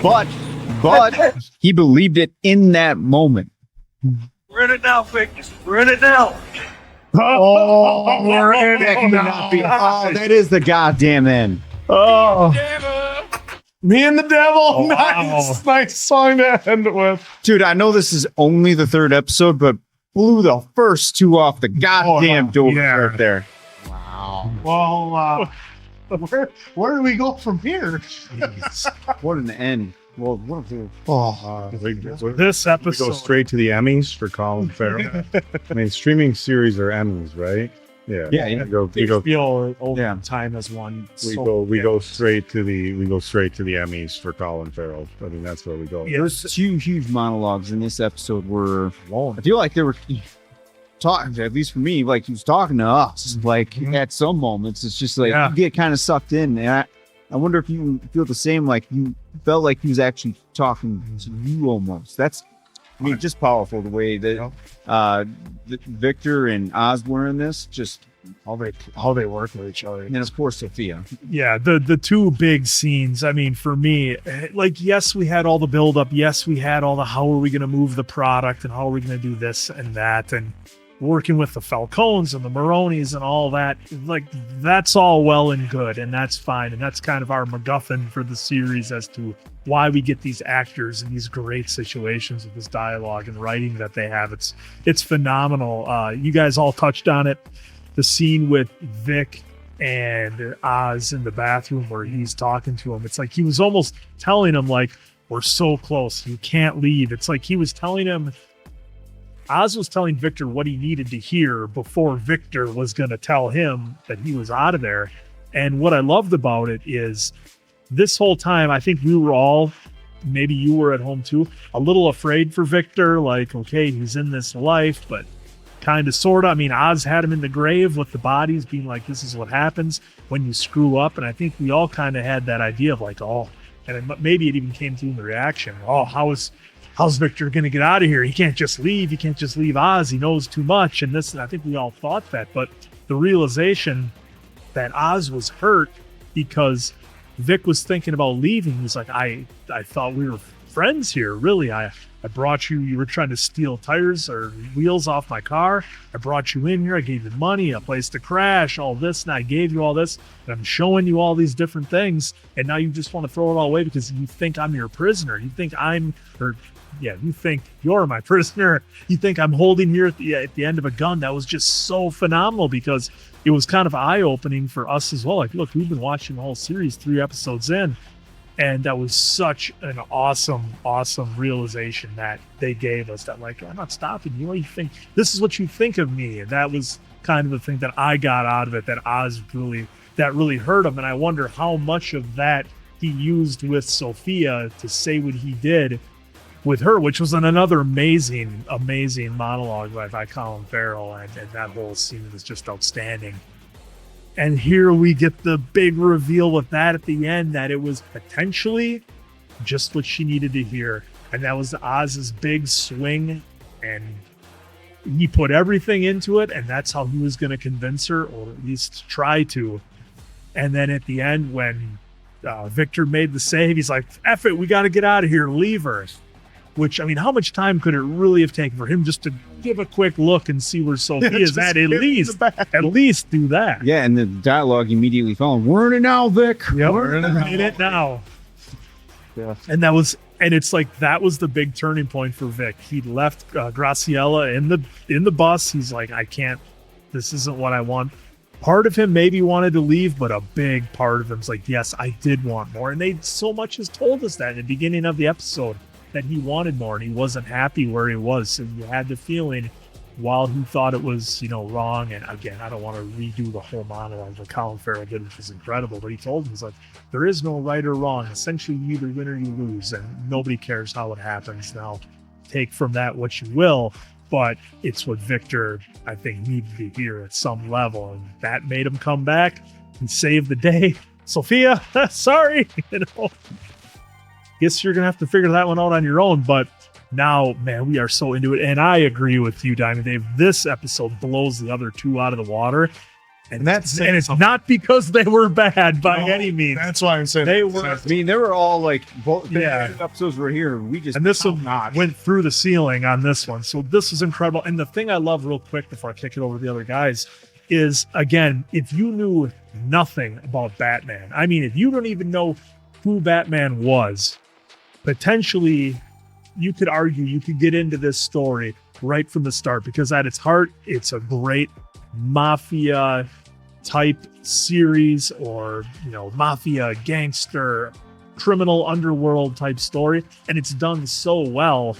[SPEAKER 3] But he believed it in that moment.
[SPEAKER 10] We're in it now, Vic. We're in it now.
[SPEAKER 1] Oh, we're in it now.
[SPEAKER 3] Oh, that is the goddamn end.
[SPEAKER 1] Oh.
[SPEAKER 4] Me and the devil.
[SPEAKER 1] Oh,
[SPEAKER 4] Nice. Nice song to end it with.
[SPEAKER 3] Dude, I know this is only the third episode, but blew the first two off the goddamn door right there.
[SPEAKER 4] Well, where do we go from here?
[SPEAKER 3] What an end. Well, what
[SPEAKER 1] This
[SPEAKER 2] We
[SPEAKER 1] episode.
[SPEAKER 2] go straight to the Emmys for Colin Farrell. I mean, streaming series are Emmys, right? Yeah.
[SPEAKER 3] Yeah.
[SPEAKER 2] We go.
[SPEAKER 1] feel over time as one.
[SPEAKER 2] We go straight to the Emmys for Colin Farrell. I mean, that's where we go.
[SPEAKER 1] Yeah.
[SPEAKER 3] There's two huge monologues in this episode where I feel like they were talking, at least for me, like he was talking to us. Like at some moments, it's just like you get kind of sucked in. And I wonder if you feel the same, like you felt like he was actually talking to you almost. That's, I mean, just powerful the way that Victor and Oz were in this, just
[SPEAKER 4] how they work with each other.
[SPEAKER 3] And of course, Sophia.
[SPEAKER 1] Yeah, the two big scenes. I mean, for me, like, yes, we had all the buildup. Yes, we had all the how are we going to move the product and how are we going to do this and that. And working with the Falcones and the Maronis and all that, like, that's all well and good, and that's fine, and that's kind of our MacGuffin for the series as to why we get these actors in these great situations with this dialogue and writing that they have. It's phenomenal. You guys all touched on it. The scene with Vic and Oz in the bathroom where he's talking to him, it's like he was almost telling him, like, we're so close, you can't leave. It's like he was telling him, Oz was telling Victor what he needed to hear before Victor was going to tell him that he was out of there. And what I loved about it is this whole time, I think we were all, maybe you were at home too, a little afraid for Victor. Like, okay, he's in this life, but kind of, sort of. I mean, Oz had him in the grave with the bodies being like, this is what happens when you screw up. And I think we all kind of had that idea of like, oh, and maybe it even came through in the reaction. Oh, how's Victor going to get out of here? He can't just leave. He can't just leave Oz. He knows too much. And this, I think we all thought that. But the realization that Oz was hurt because Vic was thinking about leaving. He's like, I thought we were friends here. Really, I brought you. You were trying to steal tires or wheels off my car. I brought you in here. I gave you money, a place to crash, all this, and I gave you all this. And I'm showing you all these different things. And now you just want to throw it all away because you think I'm your prisoner. You think you think you're my prisoner. You think I'm holding you at the end of a gun. That was just so phenomenal because it was kind of eye-opening for us as well. Like, look, we've been watching the whole series 3 episodes in, and that was such an awesome realization that they gave us, that like, I'm not stopping you. You think this is what you think of me. And that was kind of the thing that I got out of it, that Oz really hurt him. And I wonder how much of that he used with Sophia to say what he did with her, which was another amazing monologue by Colin Farrell, and that whole scene was just outstanding. And here we get the big reveal with that at the end, that it was potentially just what she needed to hear, and that was Oz's big swing, and he put everything into it, and that's how he was going to convince her, or at least try to. And then at the end, when Victor made the save, he's like, F it, we got to get out of here, leave her. Which, I mean, how much time could it really have taken for him just to give a quick look and see where Sophia is at least do that.
[SPEAKER 3] Yeah, and the dialogue immediately following, we're in it now, Vic.
[SPEAKER 1] Yep,
[SPEAKER 3] We're
[SPEAKER 1] in it now.
[SPEAKER 3] Yeah.
[SPEAKER 1] And it's like that was the big turning point for Vic. He left Graciela in the bus. He's like, I can't. This isn't what I want. Part of him maybe wanted to leave, but a big part of him's like, yes, I did want more. And they so much has told us that in the beginning of the episode that he wanted more and he wasn't happy where he was. And you had the feeling while he thought it was, wrong. And again, I don't want to redo the whole monologue that Colin Farrell did, which is incredible. But he told him, he's like, there is no right or wrong. Essentially, you either win or you lose, and nobody cares how it happens. Now, take from that what you will, but it's what Victor, I think, needed to hear at some level, and that made him come back and save the day. Sophia, sorry, guess you're gonna have to figure that one out on your own. But now, man, we are so into it, and I agree with you, Diamond Dave. This episode blows the other two out of the water. And it's not because they were bad by any means.
[SPEAKER 4] That's why I'm saying
[SPEAKER 1] they were.
[SPEAKER 3] I mean, they were all like both episodes were here. And
[SPEAKER 1] this one went through the ceiling on this one. So this is incredible. And the thing I love real quick before I kick it over to the other guys is, again, if you knew nothing about Batman, I mean, if you don't even know who Batman was, potentially you could argue you could get into this story right from the start, because at its heart, it's a great mafia type series, or mafia, gangster, criminal underworld type story, and it's done so well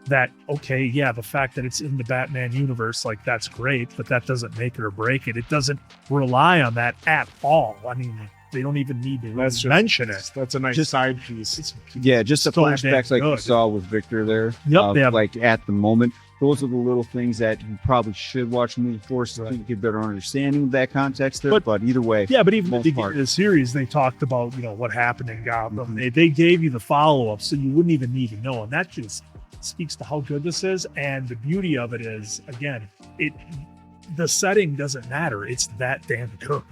[SPEAKER 1] that, okay, yeah, the fact that it's in the Batman universe, like, that's great, but that doesn't make it or break it. It doesn't rely on that at all. I mean, they don't even need to mention it.
[SPEAKER 4] That's a nice side piece.
[SPEAKER 3] Just the flashbacks like you saw with Victor there.
[SPEAKER 1] Yep.
[SPEAKER 3] Like at the moment. Those are the little things that you probably should watch the movie for, so you get better understanding of that context there. But either way,
[SPEAKER 1] but even at the beginning of the series, they talked about what happened in Gotham. They gave you the follow-up, so you wouldn't even need to know. And that just speaks to how good this is. And the beauty of it is, again, the setting doesn't matter. It's that damn good.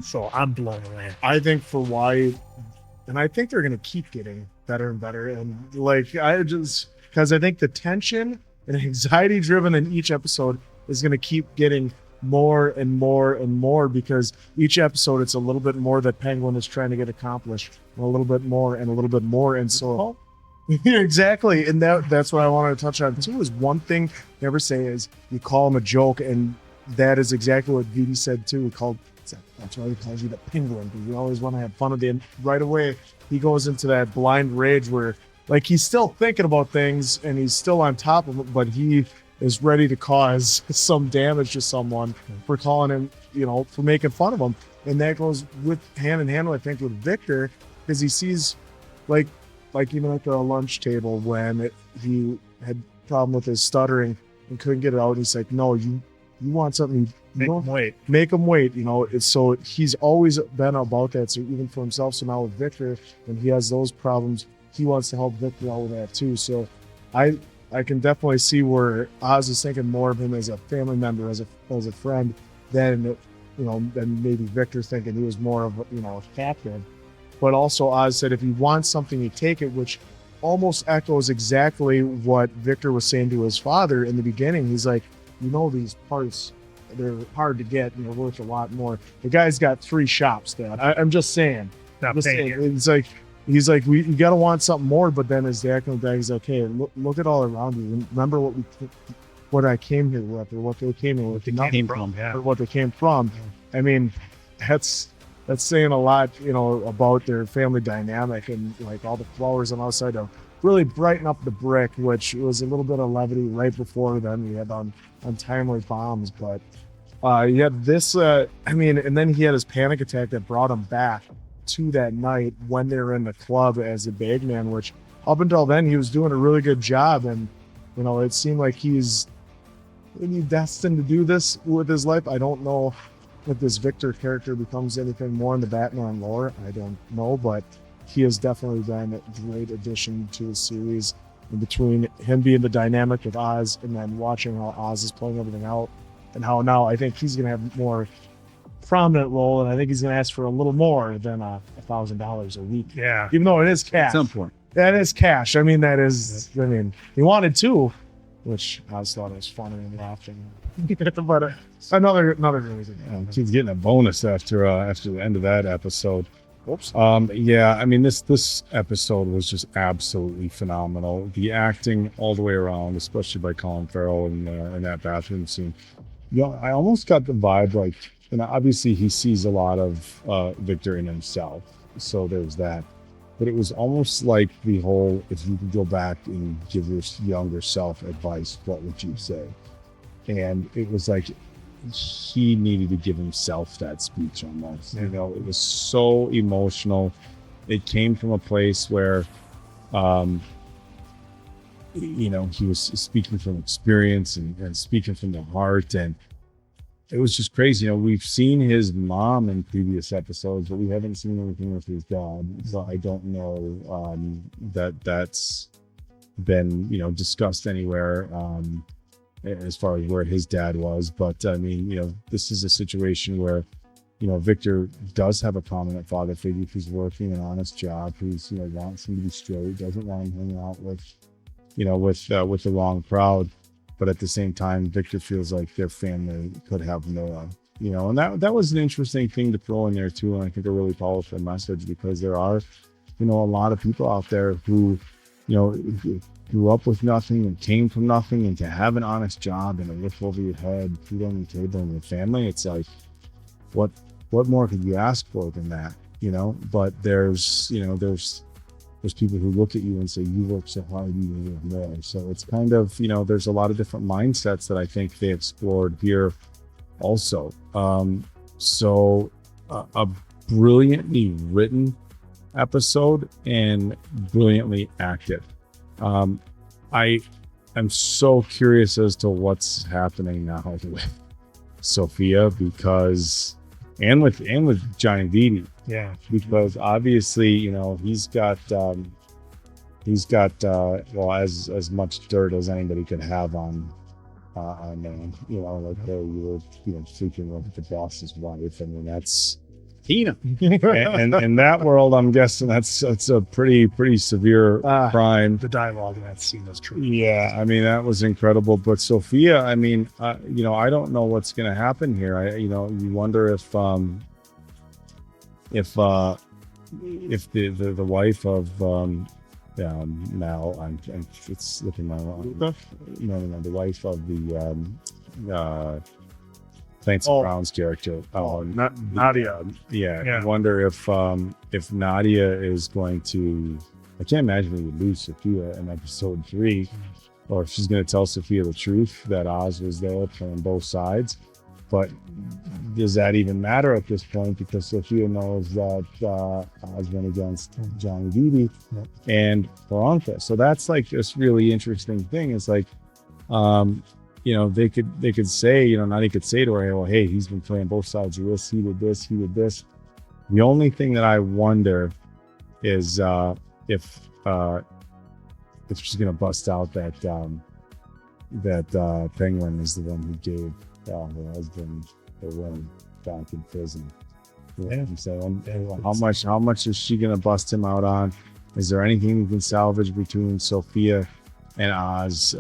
[SPEAKER 1] So I'm blown away.
[SPEAKER 4] I think and I think they're going to keep getting better and better. And because I think the tension and anxiety driven in each episode is going to keep getting more and more and more, because each episode it's a little bit more that Penguin is trying to get accomplished, and a little bit more and a little bit more. And so exactly. And that's what I wanted to touch on too, is one thing you never say is you call him a joke. And that is exactly what Vidi said too. That's why he calls you the Penguin, because you always want to have fun with him. Right away, he goes into that blind rage where, like, he's still thinking about things and he's still on top of it, but he is ready to cause some damage to someone for calling him, for making fun of him. And that goes hand in hand, I think, with Victor, because he sees, like even at the lunch table when he had problem with his stuttering and couldn't get it out. And he's like, no, you want something,
[SPEAKER 1] make him wait.
[SPEAKER 4] Make him wait, So he's always been about that. So even for himself, so now with Victor, when he has those problems, he wants to help Victor out with that too. So I can definitely see where Oz is thinking more of him as a family member, as a friend, than maybe Victor thinking he was more of a captain. But also Oz said if he wants something, you take it, which almost echoes exactly what Victor was saying to his father in the beginning. He's like, these parts, they're hard to get and they're worth a lot more. The guy's got 3 shops, Dad. I'm just saying. It's like, he's like, you got to want something more. But then his dad comes back, he's like, hey, look at all around you. Remember what I came here with, or what they came here with. Or what they came from. I mean, that's saying a lot, about their family dynamic, and like all the flowers on the outside to really brighten up the brick, which was a little bit of levity right before then. We had untimely bombs, but you had this, and then he had his panic attack that brought him back to that night when they were in the club as a bagman, which up until then he was doing a really good job. And, it seemed like he's maybe destined to do this with his life. I don't know if this Victor character becomes anything more in the Batman lore. I don't know, but he has definitely been a great addition to the series. and between him being the dynamic with Oz and then watching how Oz is playing everything out, and how now I think he's going to have more prominent role, and I think he's going to ask for a little more than $1,000 a week.
[SPEAKER 1] Yeah,
[SPEAKER 4] even though it is cash.
[SPEAKER 3] At some point,
[SPEAKER 4] that is cash. I mean, he wanted to, which I just thought it was funny and laughing. But another reason.
[SPEAKER 2] He's getting a bonus after the end of that episode.
[SPEAKER 4] Oops.
[SPEAKER 2] Yeah, I mean this episode was just absolutely phenomenal. The acting all the way around, especially by Colin Farrell in that bathroom scene. You know, I almost got the vibe like, and obviously he sees a lot of Victor in himself, so there's that. But it was almost like the whole, if you could go back and give your younger self advice, what would you say? And it was like he needed to give himself that speech almost. You know, it was so emotional. It came from a place where, you know, he was speaking from experience and speaking from the heart. And it was just crazy. You know, we've seen his mom in previous episodes, but we haven't seen anything with his dad. So I don't know that's been, you know, discussed anywhere as far as where his dad was. But I mean, you know, this is a situation where, you know, Victor does have a prominent father figure who's working an honest job, who's, you know, wants him to be straight, doesn't want him hanging out with, you know, with the wrong crowd. But at the same time, Victor feels like their family could have Noah, you know, and that was an interesting thing to throw in there too. And I think a really powerful message, because there are, you know, a lot of people out there who, you know, grew up with nothing and came from nothing, and to have an honest job and a roof over your head, food on the table, and your family, it's like, what more could you ask for than that, you know? But there's people who look at you and say, you work so hard, you live there. So it's kind of, you know, there's a lot of different mindsets that I think they explored here also. So a brilliantly written episode and brilliantly acted. I am so curious as to what's happening now with Sophia, because and with Johnny Dede.
[SPEAKER 4] Yeah,
[SPEAKER 2] because obviously, you know, he's got well, as much dirt as anybody could have on you know, like you were, you know, sleeping with the boss's wife. I mean, that's
[SPEAKER 3] Tina.
[SPEAKER 2] and in that world, I'm guessing that's a pretty severe crime.
[SPEAKER 4] The dialogue in that scene was true.
[SPEAKER 2] Yeah, I mean, that was incredible. But Sophia, I mean, you know, I don't know what's going to happen here. You know, you wonder if the wife of Mal, it's slipping my mind. No, the wife of the Clancy Brown's character.
[SPEAKER 4] Nadia.
[SPEAKER 2] Yeah. I wonder if Nadia is going to. I can't imagine we would lose Sophia in episode 3, or if she's going to tell Sophia the truth that Oz was there playing both sides. But does that even matter at this point? Because Sophia knows that Oz went against Johnny Dede and Veronica. So that's like this really interesting thing. It's like, you know, they could say, you know, Nadia could say to her, hey, well, hey, he's been playing both sides of this. He did this. He did this. The only thing that I wonder is if she's gonna bust out that Penguin is the one who gave her husband the ring back in prison. You know what I'm saying? How much is she gonna bust him out on? Is there anything we can salvage between Sophia and Oz?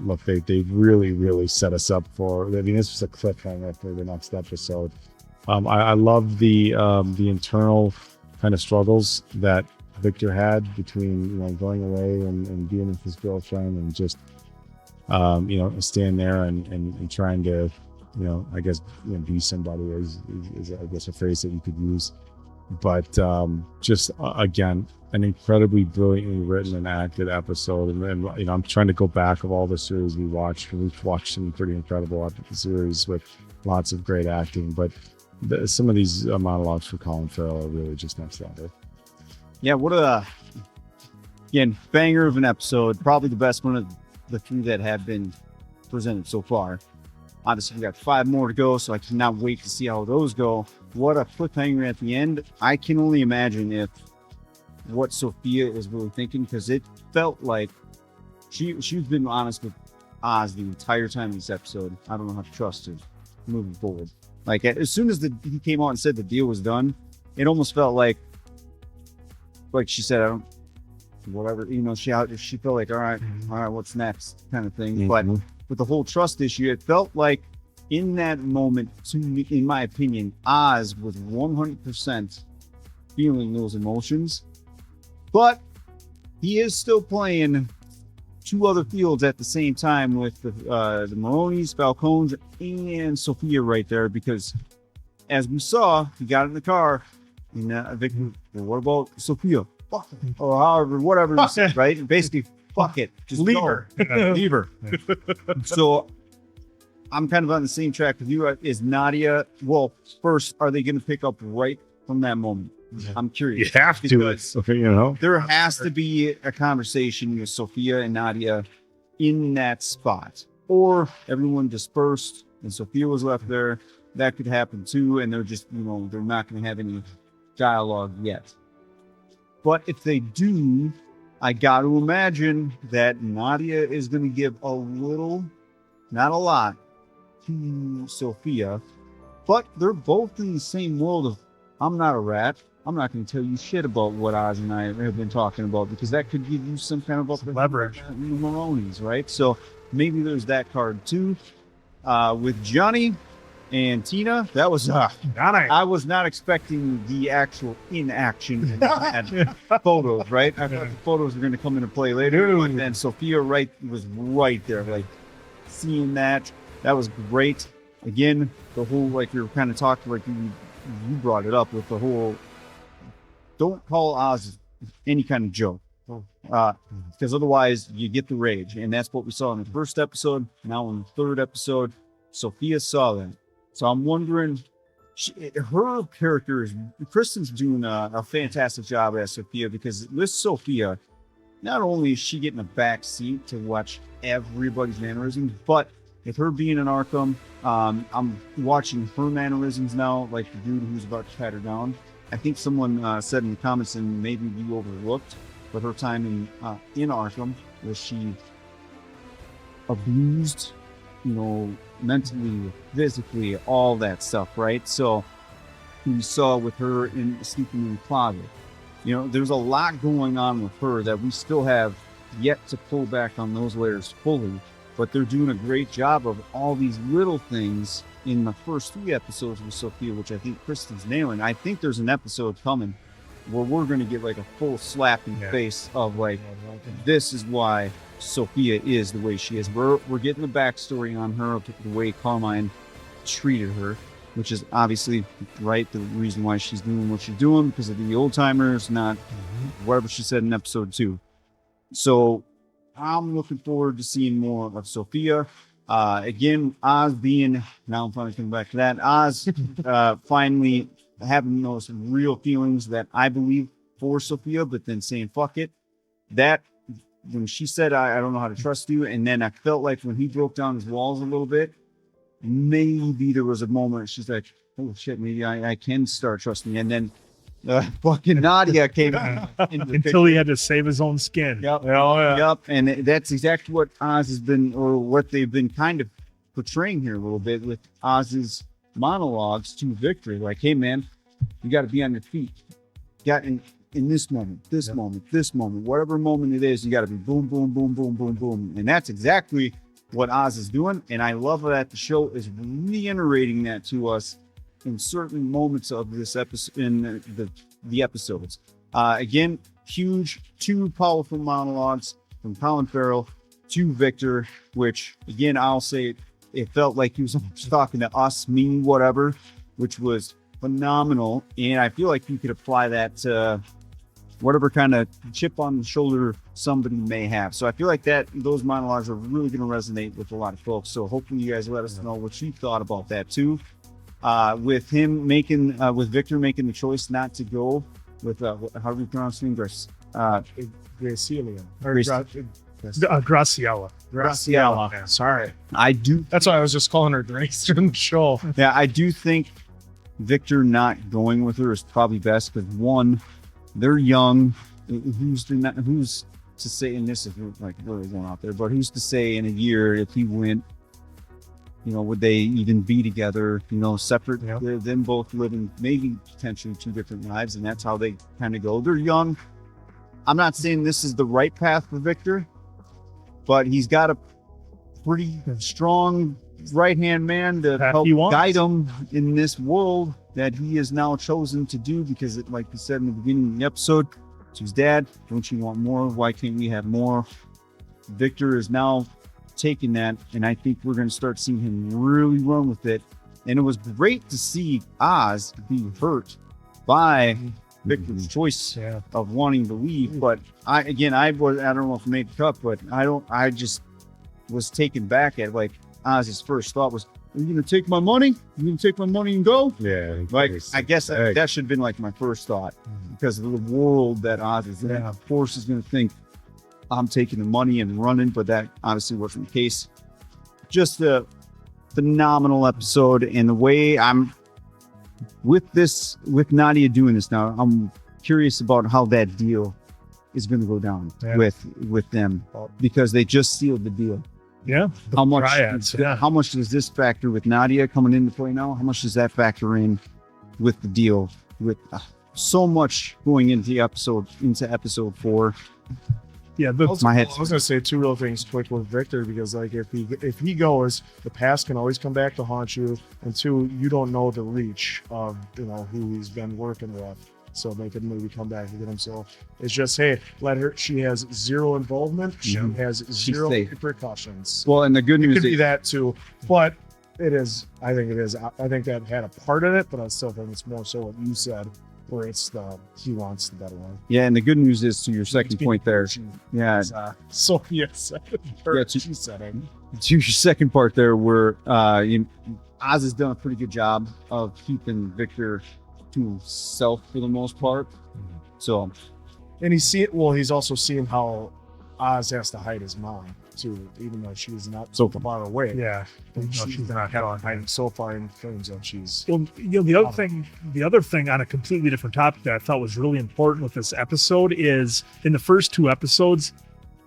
[SPEAKER 2] Look, they really set us up for. I mean, this was a cliffhanger for the next episode. I love the internal kind of struggles that Victor had between, you know, going away and being with his girlfriend and just you know, staying there and trying to, you know, I guess, you know, be somebody is I guess a phrase that you could use. But just again, an incredibly brilliantly written and acted episode. And you know, I'm trying to go back of all the series we watched. We've watched some pretty incredible series with lots of great acting, but some of these monologues for Colin Farrell are really just next level.
[SPEAKER 3] Yeah, what again, banger of an episode. Probably the best one of the 3 that have been presented so far. Obviously, we got 5 more to go, so I cannot wait to see how those go. What a cliffhanger at the end. I can only imagine if what Sophia is really thinking, because it felt like she's been honest with Oz the entire time in this episode. I don't know how to trust her moving forward. Like as soon as he came out and said the deal was done, it almost felt like she said, I don't, whatever, you know, she felt like, all right, what's next kind of thing. But with the whole trust issue, it felt like in that moment, to me, in my opinion, Oz was 100% feeling those emotions, but he is still playing two other fields at the same time with the Maronis, Falcones, and Sophia right there, because as we saw, he got in the car and Victor, well, what about Sophia? Fuck it. Or however, whatever he said, right? And basically, fuck it. Just
[SPEAKER 1] leave
[SPEAKER 3] go.
[SPEAKER 1] her.
[SPEAKER 3] Leave her. So I'm kind of on the same track with you. Is Nadia, well, first, are they going to pick up right from that moment? I'm curious.
[SPEAKER 2] You have to. It's, you know,
[SPEAKER 3] there has to be a conversation with Sophia and Nadia in that spot, or everyone dispersed and Sophia was left there. That could happen too, and they're just, you know, they're not going to have any dialogue yet. But if they do, I got to imagine that Nadia is going to give a little, not a lot, to Sophia. But they're both in the same world of, I'm not a rat. I'm not going to tell you shit about what Oz and I have been talking about, because that could give you some kind of
[SPEAKER 1] leverage.
[SPEAKER 3] Maronis, right? So maybe there's that card too. With Johnny and Tina, that was I was not expecting the actual inaction and photos, right? I thought the photos were going to come into play later, and then Sophia was right there, like seeing that was great. Again, the whole, like you were kind of talking, like you brought it up with the whole, don't call Oz any kind of joke, because otherwise you get the rage, and that's what we saw in the first episode. Now in the third episode, Sophia saw that. So I'm wondering, her character is, Cristin's doing a fantastic job as Sophia, because with Sophia, not only is she getting a back seat to watch everybody's mannerisms, but with her being in Arkham, I'm watching her mannerisms now, like the dude who's about to pat her down. I think someone said in the comments, and maybe you overlooked, but her time in Arkham, where she abused, you know, mentally, physically, all that stuff, right? So we saw with her sleeping in the closet. You know, there's a lot going on with her that we still have yet to pull back on those layers fully, but they're doing a great job of all these little things in the first 3 episodes with Sophia, which I think Cristin's nailing. I think there's an episode coming where we're going to get like a full slap in the face of like, this is why Sophia is the way she is. We're getting the backstory on her, the way Carmine treated her, which is obviously right, the reason why she's doing what she's doing, because of the old timers, not whatever she said in episode 2. So I'm looking forward to seeing more of Sophia. Again, Oz being, now I'm finally coming back to that, Oz finally having those real feelings that I believe for Sophia, but then saying fuck it. That, when she said I don't know how to trust you, and then I felt like when he broke down his walls a little bit, maybe there was a moment she's like, oh shit, maybe I can start trusting you. And then fucking Nadia came
[SPEAKER 1] until he had to save his own skin.
[SPEAKER 3] Yep. Yep. And that's exactly what Oz has been, or what they've been kind of portraying here a little bit with Oz's monologues to Victor. Like, hey man, you got to be on your feet. You got in this moment, this moment, whatever moment it is, you got to be boom, boom, boom, boom, boom, boom. And that's exactly what Oz is doing. And I love that the show is reiterating that to us in certain moments of this episode, in the episodes. Again, huge, 2 powerful monologues from Colin Farrell to Victor, which again, I'll say it felt like he was almost talking to us, me, whatever, which was phenomenal. And I feel like you could apply that to whatever kind of chip on the shoulder somebody may have. So I feel like that those monologues are really going to resonate with a lot of folks. So hopefully you guys let us know what you thought about that too. With him making, with Victor making the choice not to go with, how do you pronounce his name?
[SPEAKER 4] Graciela.
[SPEAKER 1] Graciela.
[SPEAKER 4] Graciela. Sorry.
[SPEAKER 1] That's why I was just calling her Grace during the show.
[SPEAKER 3] Yeah, I do think Victor not going with her is probably best, because one, they're young, who's to say, and this is like really going out there, but who's to say in a year if he went, would they even be together, separate, them both living maybe potentially two different lives, and that's how they kind of go. They're young. I'm not saying this is the right path for Victor, but he's got a pretty strong right-hand man to help guide him in this world that he has now chosen to do, because like you said in the beginning of the episode to his dad, don't you want more? Why can't we have more? Victor is now taking that, and I think we're going to start seeing him really run with it. And it was great to see Oz be hurt by Victor's choice of wanting to leave. But I don't know if I made the cut, but I just was taken back at like Oz's first thought was, are you going to take my money? You going to take my money and go?
[SPEAKER 2] Yeah.
[SPEAKER 3] Like, I guess that should have been like my first thought, because of the world that Oz is in. Of course, is going to think I'm taking the money and running, but that obviously wasn't the case. Just a phenomenal episode, and the way I'm with Nadia doing this now, I'm curious about how that deal is going to go down with them, because they just sealed the deal.
[SPEAKER 1] Yeah.
[SPEAKER 3] How much does this factor with Nadia coming into play now? How much does that factor in with the deal? With so much going into episode 4.
[SPEAKER 1] Yeah,
[SPEAKER 4] I was gonna say two real things quick with Victor, because like if he goes, the past can always come back to haunt you, and two, you don't know the reach of who he's been working with, so they could maybe come back and get him. So it's just, hey, let her. She has zero involvement. She has zero repercussions.
[SPEAKER 3] Well, and the good news
[SPEAKER 4] could be that too, but it is. I think it is. I think that had a part in it, but I still think it's more so what you said, where it's he wants the better one.
[SPEAKER 3] Yeah, and the good news is, to your second point there. Yeah.
[SPEAKER 4] Sophia said it. She said it.
[SPEAKER 3] To your second part there, where Oz has done a pretty good job of keeping Victor to himself for the most part. So,
[SPEAKER 4] and he's also seeing how Oz has to hide his mom too, even though she's not so far away.
[SPEAKER 1] Yeah,
[SPEAKER 4] she's not hiding so far in terms of she's.
[SPEAKER 1] Well, the other thing on a completely different topic that I thought was really important with this episode is, in the first 2 episodes,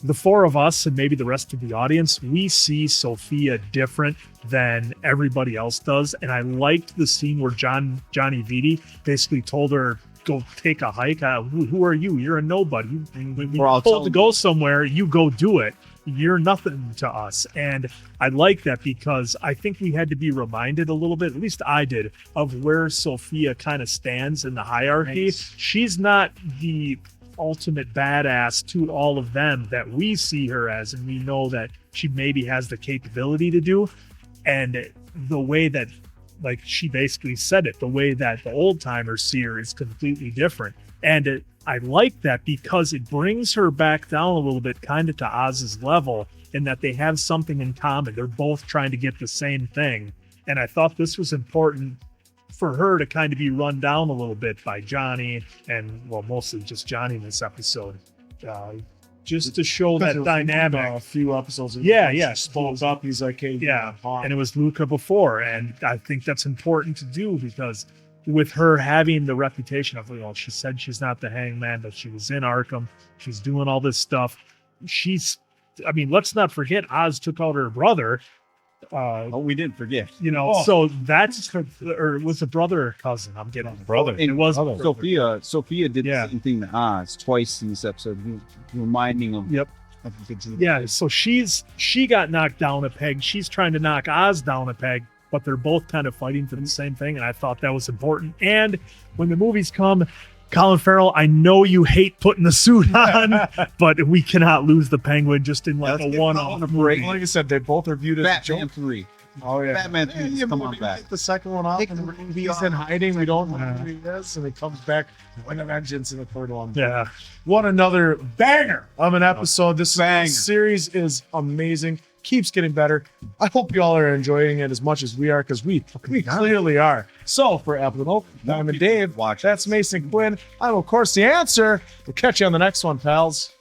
[SPEAKER 1] the 4 of us and maybe the rest of the audience, we see Sophia different than everybody else does. And I liked the scene where Johnny Vitti basically told her, go take a hike. Who are you? You're a nobody. When you're told to go somewhere, you go do it. You're nothing to us. And I like that, because I think we had to be reminded a little bit, at least I did, of where Sophia kind of stands in the hierarchy. Nice. She's not the ultimate badass to all of them that we see her as, and we know that she maybe has the capability to do. And the way that, like she basically said it, the way that the old timers see her is completely different. And I like that, because it brings her back down a little bit, kind of to Oz's level, in that they have something in common. They're both trying to get the same thing. And I thought this was important for her to kind of be run down a little bit by Johnny, and well, mostly just Johnny in this episode, just to show that dynamic.
[SPEAKER 4] A few episodes.
[SPEAKER 1] Yeah.
[SPEAKER 4] Spoke up. He's like, hey,
[SPEAKER 1] and it was Luca before, and I think that's important to do, because with her having the reputation of, she said she's not the hangman, but she was in Arkham, she's doing all this stuff. Let's not forget, Oz took out her brother.
[SPEAKER 3] We didn't forget.
[SPEAKER 1] So that's or was a brother or cousin? I'm getting
[SPEAKER 2] brother.
[SPEAKER 1] It was
[SPEAKER 3] Sophia. Sophia did the same thing to Oz twice in this episode, reminding him.
[SPEAKER 1] Yep. Yeah. So she got knocked down a peg. She's trying to knock Oz down a peg, but they're both kind of fighting for the same thing. And I thought that was important. And when the movies come, Colin Farrell, I know you hate putting the suit on, but we cannot lose the Penguin just in like a one-off break.
[SPEAKER 4] Like I said, they both are viewed as
[SPEAKER 3] Batman 3.
[SPEAKER 4] Oh yeah,
[SPEAKER 3] Batman 3. Come on back.
[SPEAKER 4] The second one off, and he's in hiding. We don't know who he is, and he comes back with a vengeance in the third one.
[SPEAKER 1] Yeah,
[SPEAKER 4] what another banger of an episode! This series is amazing. Keeps getting better. I hope you all are enjoying it as much as we are, because we clearly are. So for Apple and Oak, I'm Dave. That's Mason Quinn. I'm of course the answer. We'll catch you on the next one, pals.